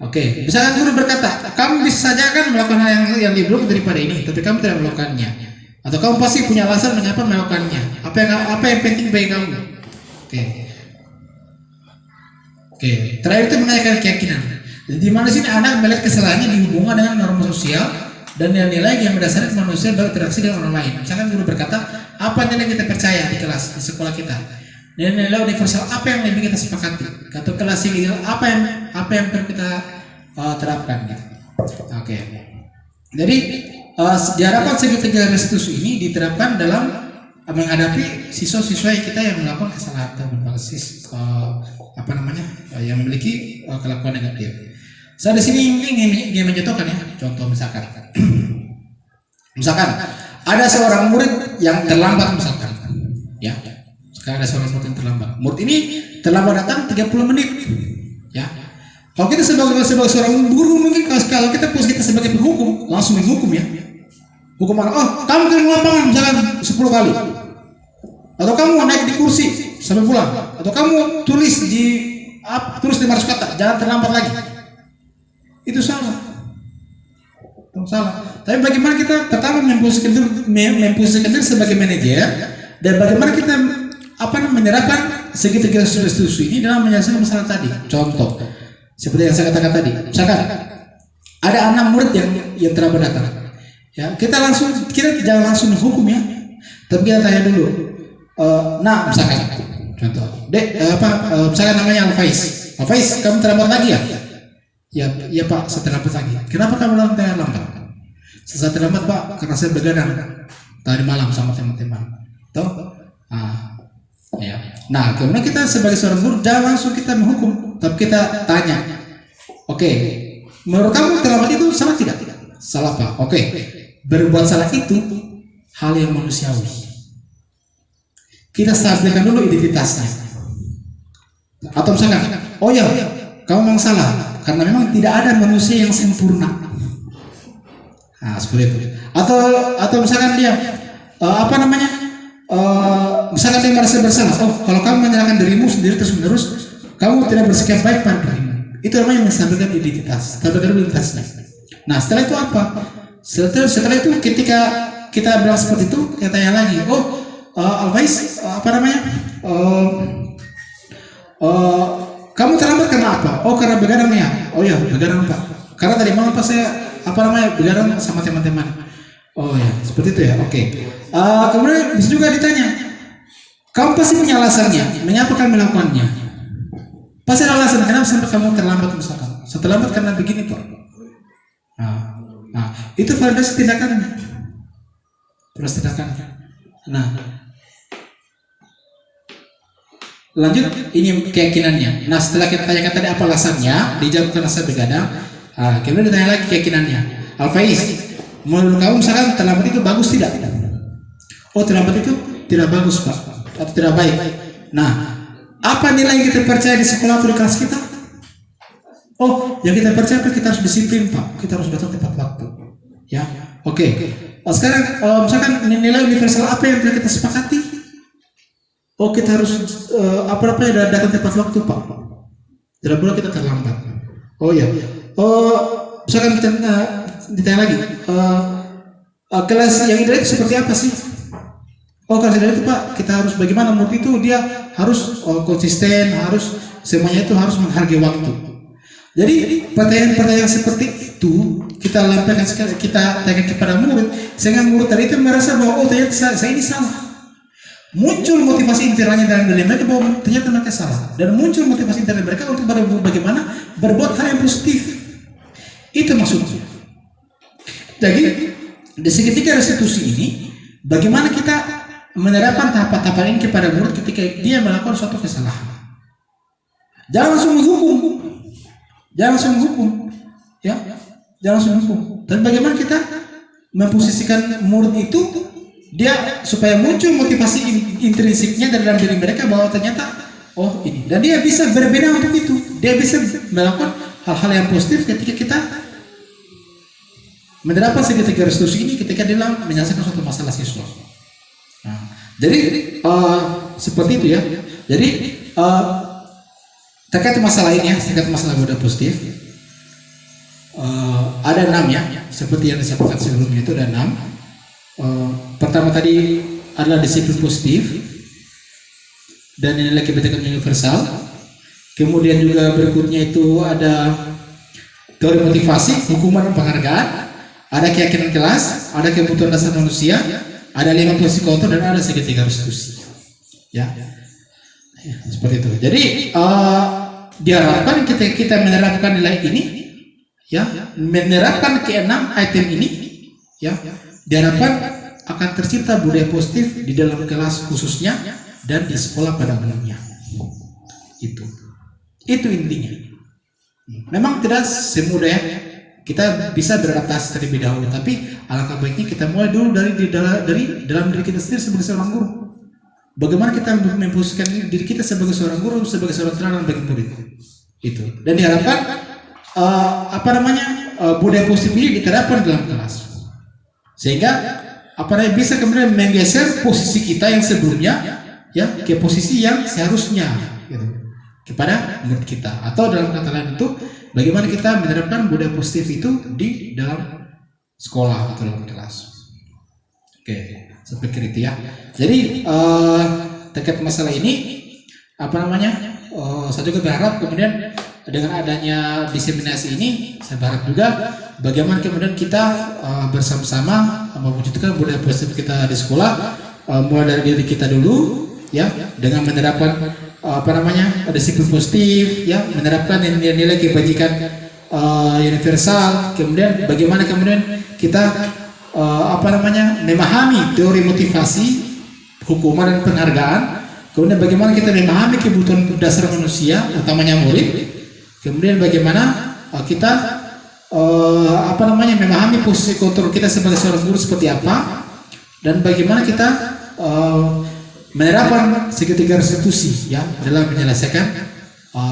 Oke. Misalkan guru berkata, kamu bisa saja kan melakukan hal yang lebih buruk daripada ini, tapi kamu tidak melakukannya. Atau kamu pasti punya alasan mengapa melakukannya. Apa yang penting bagi kamu? Oke, terakhir itu menanyakan keyakinan. Di mana sini anak melihat kesalahannya dihubungkan dengan norma sosial dan nilai-nilai yang berdasarkan manusia berinteraksi dengan orang lain. Misalkan guru berkata, apa nilai kita percaya di kelas, di sekolah kita? Nilai-nilai universal apa yang lebih kita sepakati? Atau kelas ideal apa yang perlu kita terapkan? Gitu. Oke. Jadi diharapkan segitiga restitusi ini diterapkan dalam menghadapi siswa-siswa kita yang melakukan kesalahan atau berbasis yang memiliki kelakuan negatif. Saya di sini ingin mencontohkan ya, contoh misalkan ada seorang murid yang terlambat misalkan, ya. Sekarang ada seorang murid yang terlambat. Murid ini terlambat datang 30 menit, ya. Kalau kita sebagai seorang guru mungkin kalau kita sebagai penghukum langsung menghukum ya. Hukum mana? Kamu ke lapangan misalkan 10 kali. Atau kamu naik di kursi sampai pulang. Atau kamu tulis 500 kata, jangan terlambat lagi. Itu salah. salah. Tapi bagaimana kita pertama memposisikan diri sebagai manajer, dan bagaimana kita menerapkan segitiga restitusi ini dalam menyelesaikan masalah tadi. Contoh seperti yang saya katakan tadi, misalkan ada 6 murid yang terlambat datang, ya kita jangan langsung menghukum ya, tapi kita tanya dulu. Nah, misalkan contoh, misalkan namanya Al-Faiz, kamu terlambat lagi ya? Ya Pak, saya terlambat lagi. Kenapa kamu terlambat? Saya terlambat Pak, karena saya begadang tadi malam sama teman-teman. Toh? Ya. Nah, kemudian kita sebagai seorang guru jangan langsung kita menghukum, tapi kita tanya. Oke, menurut kamu terlambat itu salah tidak? Salah Pak. Oke. Berbuat salah itu hal yang manusiawi. Kita stabilkan dulu identitasnya. Atau misalkan, oh ya, kamu memang salah karena memang tidak ada manusia yang sempurna. Nah, seperti itu. Atau misalkan dia misalkan dia merasa bersalah. Oh, kalau kamu menyalahkan dirimu sendiri terus menerus, kamu tidak bersikap baik pada dirimu. Itu namanya menstabilkan identitas, stabilkan identitasnya. Nah, setelah itu apa? Setelah itu ketika kita bilang seperti itu, kita tanya lagi. Oh, Al-Faiz, kamu terlambat karena apa? Oh, karena begadang ya. Oh ya, begadang Pak. Karena tadi malam pas saya begadang sama teman-teman. Oh ya, seperti itu ya. Oke. Kemudian bisa juga ditanya, kamu pasti punya alasannya. Mengapa kamu melakukannya? Pasti ada alasan. Kenapa sampai kamu terlambat misalkan? Saya terlambat karena begini Pak. Nah, itu validasi tindakannya. Proses tindakannya. Nah, lanjut, ini keyakinannya. Nah, setelah kita tanyakan tadi apa alasannya, dijawab karena saya begadang. Kemudian ditanya lagi keyakinannya. Al-Faiz, menurut kamu misalkan terlambat itu bagus tidak? Oh, terlambat itu tidak bagus Pak, atau tidak baik. Nah, apa nilai yang kita percaya di sekolah atau di kelas kita? Oh, yang kita percaya kita harus disiplin Pak, kita harus datang tepat waktu. Ya, oke. Sekarang misalkan nilai universal apa yang telah kita sepakati? Oh, kita harus yang datang tepat waktu Pak. Tidak boleh kita terlambat. Oh ya. Oh, misalkan ditanya lagi, kelas yang ideal itu seperti apa sih? Oh, kelas ideal itu Pak, kita harus bagaimana? Murid itu dia harus konsisten, harus semuanya itu harus menghargai waktu. Jadi pertanyaan-pertanyaan seperti itu kita lampirkan, kita tanyakan kepada murid, sehingga murid tadi itu merasa bahwa oh ternyata saya ini salah. Muncul motivasi internalnya dalam diri mereka bahwa ternyata mereka salah, dan muncul motivasi internal mereka untuk bagaimana berbuat hal yang positif. Itu maksudnya. Jadi di segitiga restitusi ini, bagaimana kita menerapkan tahapan-tahapan ini kepada murid ketika dia melakukan suatu kesalahan. Jangan langsung menghukum, ya, jangan langsung menghukum. Dan bagaimana kita memposisikan murid itu dia supaya muncul motivasi intrinsiknya dalam diri mereka bahwa ternyata oh ini, dan dia bisa berbeda untuk itu. Dia bisa melakukan hal-hal yang positif ketika kita menerapkan segitiga restitusi ini ketika dalam menyelesaikan suatu masalah siswa. Nah, jadi seperti itu ya. Jadi terkait masalah ini ya, terkait masalah budaya positif, ada 6 ya, seperti yang disampaikan sebelumnya itu ada 6. Pertama tadi adalah disiplin positif dan nilai kebijakan universal. Kemudian juga berikutnya itu ada teori motivasi, hukuman dan penghargaan, ada keyakinan kelas, ada kebutuhan dasar manusia, ada 5 posisi kontrol, dan ada segitiga restitusi. Ya, seperti itu. Jadi diharapkan kita menerapkan nilai ini, ya, menerapkan ke-6 item ini, ya, diharapkan akan tercipta budaya positif di dalam kelas khususnya dan di sekolah pada umumnya. Itu intinya. Memang tidak semudah ya, kita bisa beradaptasi terlebih dahulu, tapi alangkah baiknya kita mulai dulu dari dalam diri kita sendiri sebagai seorang guru. Bagaimana kita memposisikan diri kita sebagai seorang guru, sebagai seorang teladan bagi murid. Itu. Dan diharapkan budaya positif ini diterapkan dalam kelas. Sehingga bisa kemudian menggeser posisi kita yang sebelumnya ya ke posisi yang seharusnya gitu, kepada murid kita. Atau dalam kata lain itu bagaimana kita menerapkan budaya positif itu di dalam sekolah atau dalam kelas. Oke, saya pikir itu ya. Jadi terkait masalah ini saya juga berharap kemudian dengan adanya diseminasi ini, saya berharap juga bagaimana kemudian kita bersama-sama mewujudkan budaya positif kita di sekolah, mulai dari diri kita dulu, ya, dengan menerapkan disiplin positif, ya, menerapkan nilai-nilai kebajikan universal, kemudian bagaimana kemudian kita memahami teori motivasi, hukuman dan penghargaan, kemudian bagaimana kita memahami kebutuhan dasar manusia, utamanya murid, kemudian bagaimana kita memahami posisi kontrol kita sebagai seorang guru seperti apa, dan bagaimana kita menerapkan segitiga restitusi, ya, dalam menyelesaikan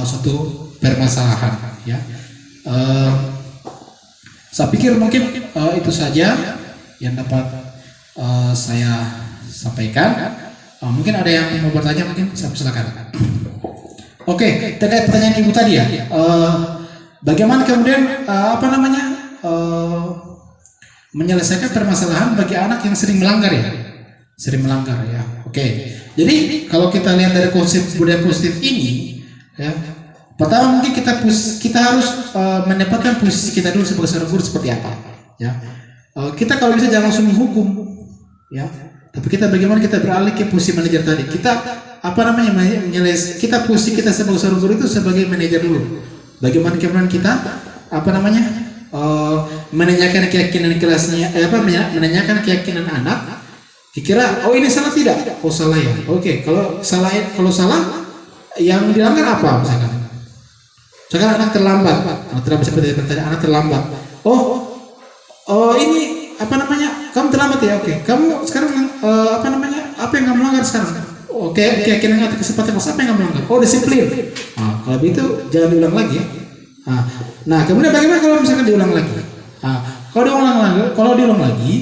suatu permasalahan, ya. Saya pikir mungkin itu saja yang dapat saya sampaikan. Mungkin ada yang mau bertanya, mungkin saya silakan. Oke, terkait pertanyaan ibu tadi ya, bagaimana kemudian menyelesaikan permasalahan bagi anak yang sering melanggar ya. Oke, jadi kalau kita lihat dari konsep budaya positif ini, ya, pertama mungkin kita harus mendapatkan posisi kita dulu sebagai seorang guru seperti apa, ya. Kita kalau bisa jangan langsung menghukum, ya, tapi kita bagaimana kita beralih ke posisi manajer tadi. Kita kita posisi kita sebagai seorang guru itu sebagai manajer dulu. Bagaimana kemudian kita menanyakan keyakinan kelasnya, menanyakan keyakinan anak. Kira oh ini salah tidak? Oh salah ya. Oke, kalau salah yang dilanggar apa misalkan? Misalkan anak terlambat seperti tadi, anak terlambat. Oh ini kamu terlambat ya? Oke, kamu sekarang apa yang kamu langgar sekarang? Oke, keyakinan atau kesempatan apa yang kamu langgar? Oh disiplin. Kalau begitu jangan diulang lagi ya. Nah kemudian bagaimana kalau misalkan diulang lagi? Kalau diulang lagi,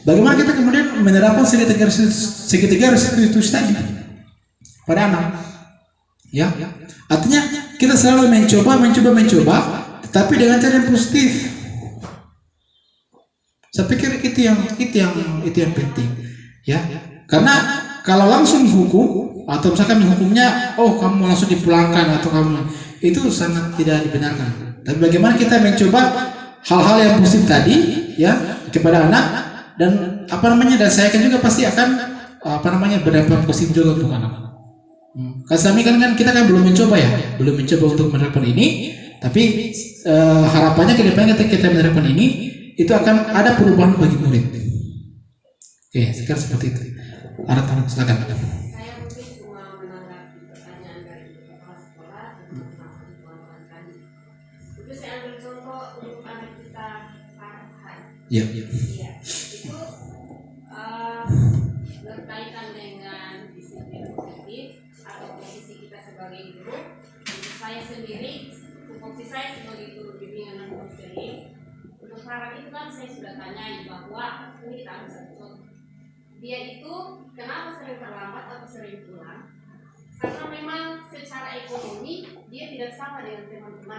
bagaimana kita kemudian menerapkan segitiga restitusi tadi pada anak? Ya, artinya kita selalu mencoba, tetapi dengan cara yang positif. Saya pikir itu yang penting, ya. Karena kalau langsung hukum atau misalkan hukumnya, kamu langsung dipulangkan atau kamu, itu sangat tidak dibenarkan. Tapi bagaimana kita mencoba hal-hal yang positif tadi, ya, kepada anak, dan dan saya akan juga pasti akan berdampak positif juga untuk anak. Kami kan kita belum mencoba untuk menerapkan ini, tapi harapannya ke depannya ketika kita menerapkan ini, itu akan ada perubahan bagi murid. Oke, sekarang seperti itu. Ada tamu, silakan. Saya mungkin cuma menanggapi pertanyaan dari kepala sekolah tentang kawan-kawan tadi. Itu saya ambil contoh untuk anak kita Farhan. Iya. Iya, itu berkaitan dengan disiplin positif atau posisi kita sebagai guru. Untuk saya sendiri, posisi saya sebagai guru bimbingan dan konseling, untuk Farhan itu kan saya sudah tanyai bahwa ini kita ambil satu contoh. Dia itu kenapa sering terlambat atau sering pulang? Karena memang secara ekonomi dia tidak sama dengan teman-teman.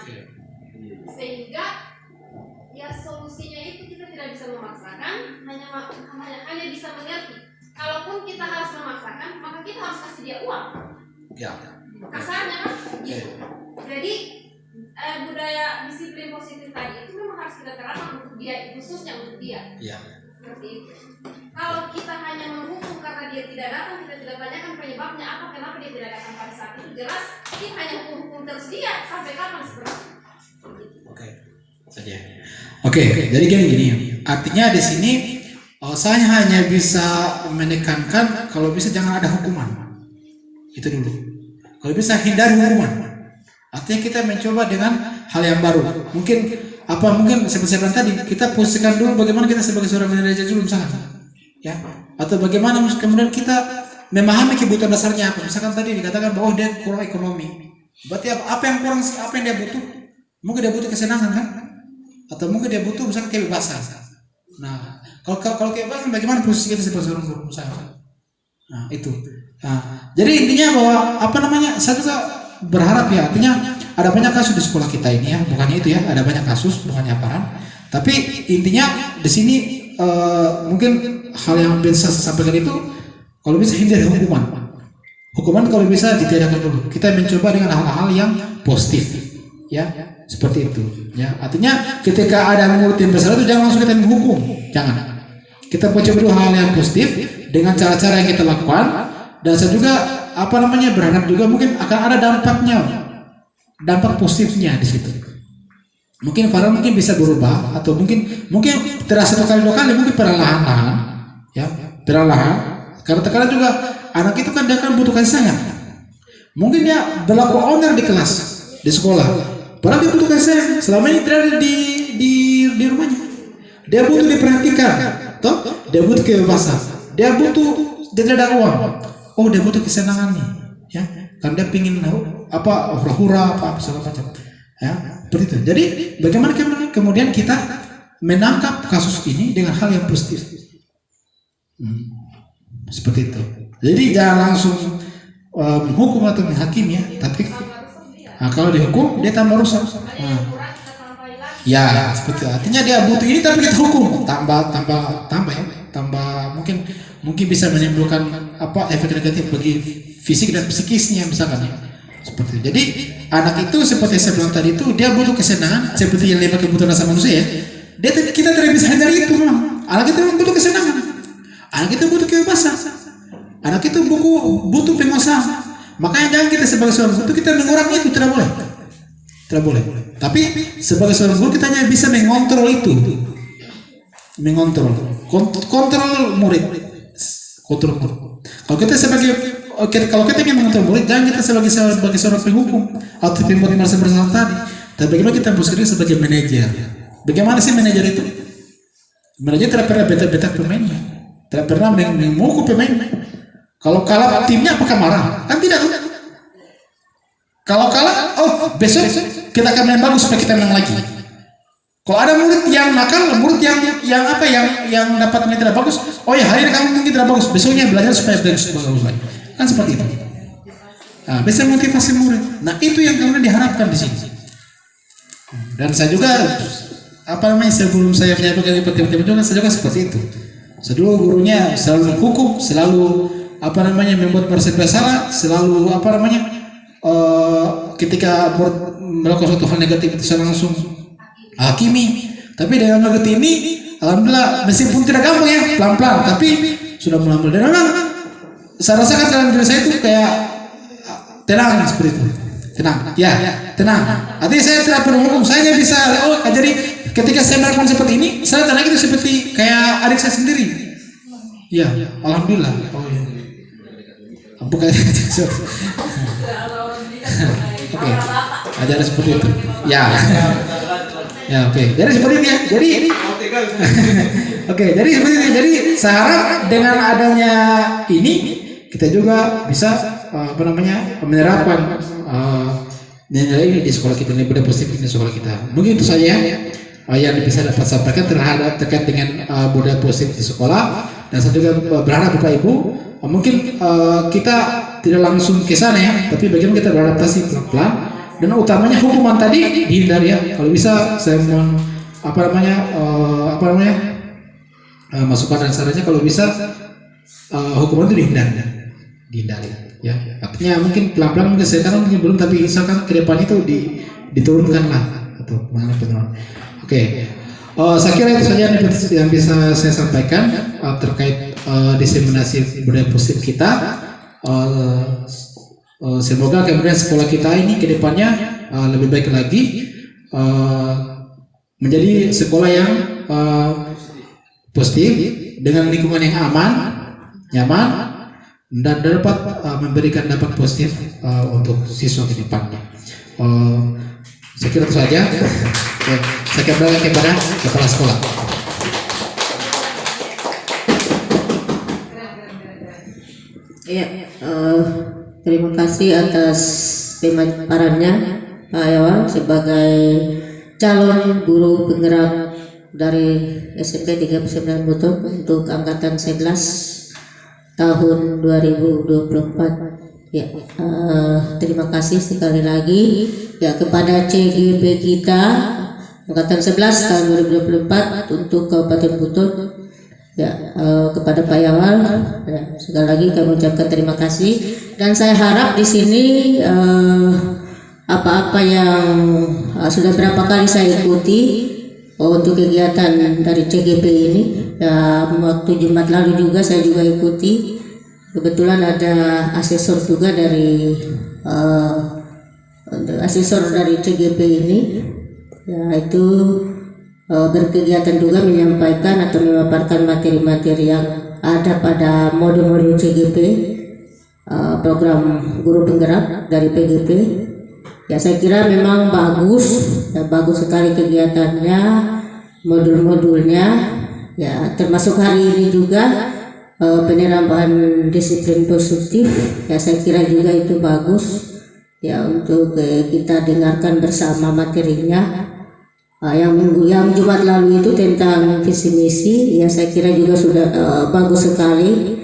Sehingga ya solusinya itu kita tidak bisa memaksakan, hanya bisa mengerti. Kalaupun kita harus memaksakan, maka kita harus kasih dia uang. Ya. Kasarnya kan gitu. Jadi budaya disiplin positif tadi itu memang harus kita terapkan untuk dia, khususnya untuk dia. Ya. Seperti itu. Kalau kita hanya menghukum karena dia tidak datang, kita tidak tanyakan penyebabnya apa, kenapa dia tidak datang pada saat itu, jelas kita hanya hukum terus dia sampai kapan seperti itu. Oke, saja. Oke, jadi gini. Artinya di sini saya hanya bisa menekankan kalau bisa jangan ada hukuman. Itu dulu. Kalau bisa hindari hukuman. Artinya kita mencoba dengan hal yang baru. Mungkin seperti saya bilang tadi, kita posisikan dulu bagaimana kita sebagai seorang manajer dulu misalkan, ya, atau bagaimana kemudian kita memahami kebutuhan dasarnya apa. Misalkan tadi dikatakan bahwa dia kurang ekonomi, berarti apa yang kurang, apa yang dia butuh? Mungkin dia butuh kesenangan kan, atau mungkin dia butuh misalkan kebebasan. Nah, kalau kebebasan bagaimana posisi kita sebagai seorang guru misalkan? Nah itu. Jadi intinya bahwa saya juga berharap ya, artinya ada banyak kasus di sekolah kita ini ya, bukannya itu ya, ada banyak kasus, bukannya aparan. Tapi intinya di sini mungkin hal yang bisa saya sampaikan itu, kalau bisa hindari hukuman. Hukuman kalau bisa ditiadakan dulu. Kita mencoba dengan hal-hal yang positif, ya, seperti itu. Ya, artinya ketika ada murid yang bersalah itu jangan langsung kita menghukum, jangan. Kita mencoba dulu hal yang positif dengan cara-cara yang kita lakukan, dan saya juga berharap juga mungkin akan ada dampaknya, dampak positifnya di situ. Mungkin Farah mungkin bisa berubah, atau mungkin terasa sekali dua kali, mungkin perlahan-lahan, ya, perlahan. Karena terkadang juga anak itu kan dia kan butuh kasih sayang. Mungkin dia berlaku owner di kelas, di sekolah. Padahal dia butuh kasih sayang. Selama ini dia ada di rumahnya. Dia butuh diperhatikan, toh? Dia butuh kebebasan. Dia ada uang. Oh, dia butuh kesenangan nih, ya. Karena dia pingin hura-hura apa segala macam. Ya, seperti itu. Jadi bagaimana kemudian kita menangkap kasus ini dengan hal yang positif. Seperti itu. Jadi jangan langsung menghukum atau menghakimi, ya, tapi kalau dihukum dia tambah rusak. Ya, seperti itu. Artinya dia butuh ini tapi kita hukum, tambah mungkin bisa menimbulkan efek negatif bagi fisik dan psikisnya misalkan, ya. Seperti itu. Jadi anak itu seperti saya bilang tadi itu dia butuh kesenangan seperti yang 5 kebutuhan dasar manusia, ya. Kita tidak bisa hindari itu memang. Anak itu memang butuh kesenangan. Anak itu butuh kebebasan. Anak itu butuh pengusaha. Makanya jangan kita sebagai seorang guru kita mengurangi itu, tidak boleh. Tidak boleh. Tapi sebagai seorang guru kita hanya bisa mengontrol itu. Kontrol murid. Kontrol. Kalau kita ingin mengontrol murid, jangan kita sebagai seorang penghukum atau pembuat merasa bersalah tadi. Tapi bagaimana kita bekerja sebagai manajer? Bagaimana sih manajer itu? Manajer tidak pernah beta pemainnya. Tidak pernah memukul pemain. Kalau kalah timnya apakah marah? Kan tidak. Kalau kalah, besok kita akan main bagus supaya kita menang lagi. Kalau ada murid yang nakal, murid yang dapat nilai tidak bagus, hari ini kamu mungkin tidak bagus, besoknya belajar supaya bagus lagi. Kan seperti itu. Nah, bisa motivasi murid. Nah, itu yang kemudian diharapkan di sini. Dan saya juga sebelum saya menyampaikan tim juga saya juga seperti itu. Sedulu gurunya selalu menghukum, selalu membuat merasa bersalah, selalu ketika melakukan suatu hal negatif itu saya langsung hakimi. Tapi dengan mengerti ini, alhamdulillah meskipun tidak gampang, ya, pelan-pelan, tapi sudah mulai. Dan memang saya rasakan dalam diri saya itu kayak tenang seperti itu. Tenang. Artinya saya tidak perlu hukum, saya hanya bisa jadi ketika saya melakukan seperti ini, saya tenang itu seperti kayak adik saya sendiri. Ya, alhamdulillah. Bukan. Oke. Ajar seperti itu. Ya, oke. Jadi seperti itu, ya. Jadi jadi seperti itu. Jadi saya harap dengan adanya ini kita juga bisa menerapkan nilai ini di sekolah kita, nilai budaya positif di sekolah kita. Mungkin itu saja yang bisa dapat sampaikan terkait dengan budaya positif di sekolah. Dan saya juga berharap Bapak Ibu mungkin kita tidak langsung ke sana, ya, tapi bagaimana kita beradaptasi pelan-pelan, dan utamanya hukuman tadi dihindari, ya. Kalau bisa saya mohon masukan dan sarannya kalau bisa hukuman itu dihindari, ya. Artinya mungkin pelan-pelan, mungkin sekarang mungkin belum, tapi misalkan ke depan itu diturunkan lah atau mana penurunan. Oke. Saya kira itu saja yang bisa saya sampaikan terkait diseminasi budaya positif kita. Semoga kemudian sekolah kita ini ke depannya lebih baik lagi, menjadi sekolah yang positif dengan lingkungan yang aman, nyaman, dan dapat memberikan dampak positif untuk siswa ke depannya. Saya kira itu saja. Saya kembali kepada kepala sekolah. Ya, terima kasih atas pemaparannya Pak Ewan sebagai calon guru penggerak dari SMP 39 Buton untuk angkatan 11 tahun 2024. Ya, terima kasih sekali lagi, ya, kepada CGP kita angkatan 11 tahun 2024 untuk Kabupaten Buton. Ya, kepada Pak Yawal, ya, sekali lagi kami ucapkan terima kasih, dan saya harap di sini apa-apa yang sudah berapa kali saya ikuti untuk kegiatan dari CGP ini, ya, waktu Jumat lalu juga saya juga ikuti. Kebetulan ada asesor juga dari asesor dari CGP ini, ya, itu berkegiatan juga menyampaikan atau memaparkan materi-materi yang ada pada modul-modul CGP, program guru penggerak dari PGP. Ya, saya kira memang bagus, ya, bagus sekali kegiatannya, modul-modulnya, ya, termasuk hari ini juga penerapan disiplin positif, ya, saya kira juga itu bagus, ya, untuk kita dengarkan bersama materinya. Yang Jumat lalu itu tentang visi misi, ya, saya kira juga sudah bagus sekali,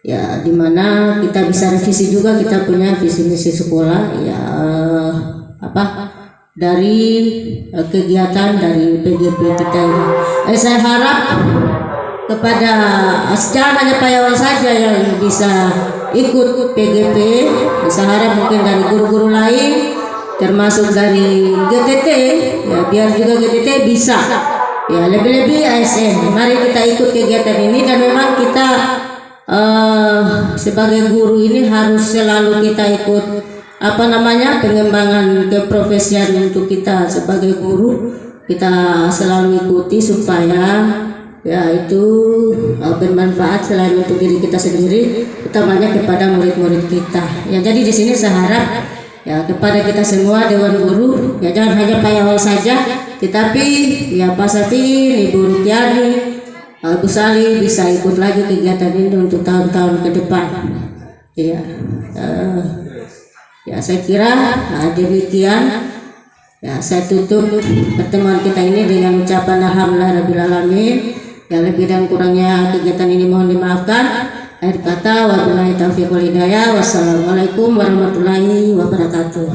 ya, dimana kita bisa revisi juga kita punya visi misi sekolah, ya, dari kegiatan dari PGP kita ini. Saya harap kepada jangan hanya Pak Yawal saja yang bisa ikut PGP, saya harap mungkin dari guru-guru lain, termasuk dari GTT, ya, biar juga GTT bisa, ya, lebih-lebih ASN. Mari kita ikut kegiatan ini, dan memang kita sebagai guru ini harus selalu kita ikut pengembangan keprofesian untuk kita sebagai guru, kita selalu ikuti supaya, ya, itu bermanfaat selain untuk diri kita sendiri, utamanya kepada murid-murid kita. Ya, jadi di sini saya harap, ya, kepada kita semua Dewan Guru, ya, jangan hanya Pak Yawal saja, tetapi, ya, Pak Safi, Ibu Rukyani, Bu Sali bisa ikut lagi kegiatan ini untuk tahun-tahun ke depan. Ya, ya, saya kira demikian. Ya, saya tutup pertemuan kita ini dengan ucapan alhamdulillahirabbil. Ya, lebih dan kurangnya kegiatan ini mohon dimaafkan. Akhir kata, wabillahi taufiq wal hidayah. Wassalamualaikum warahmatullahi wabarakatuh.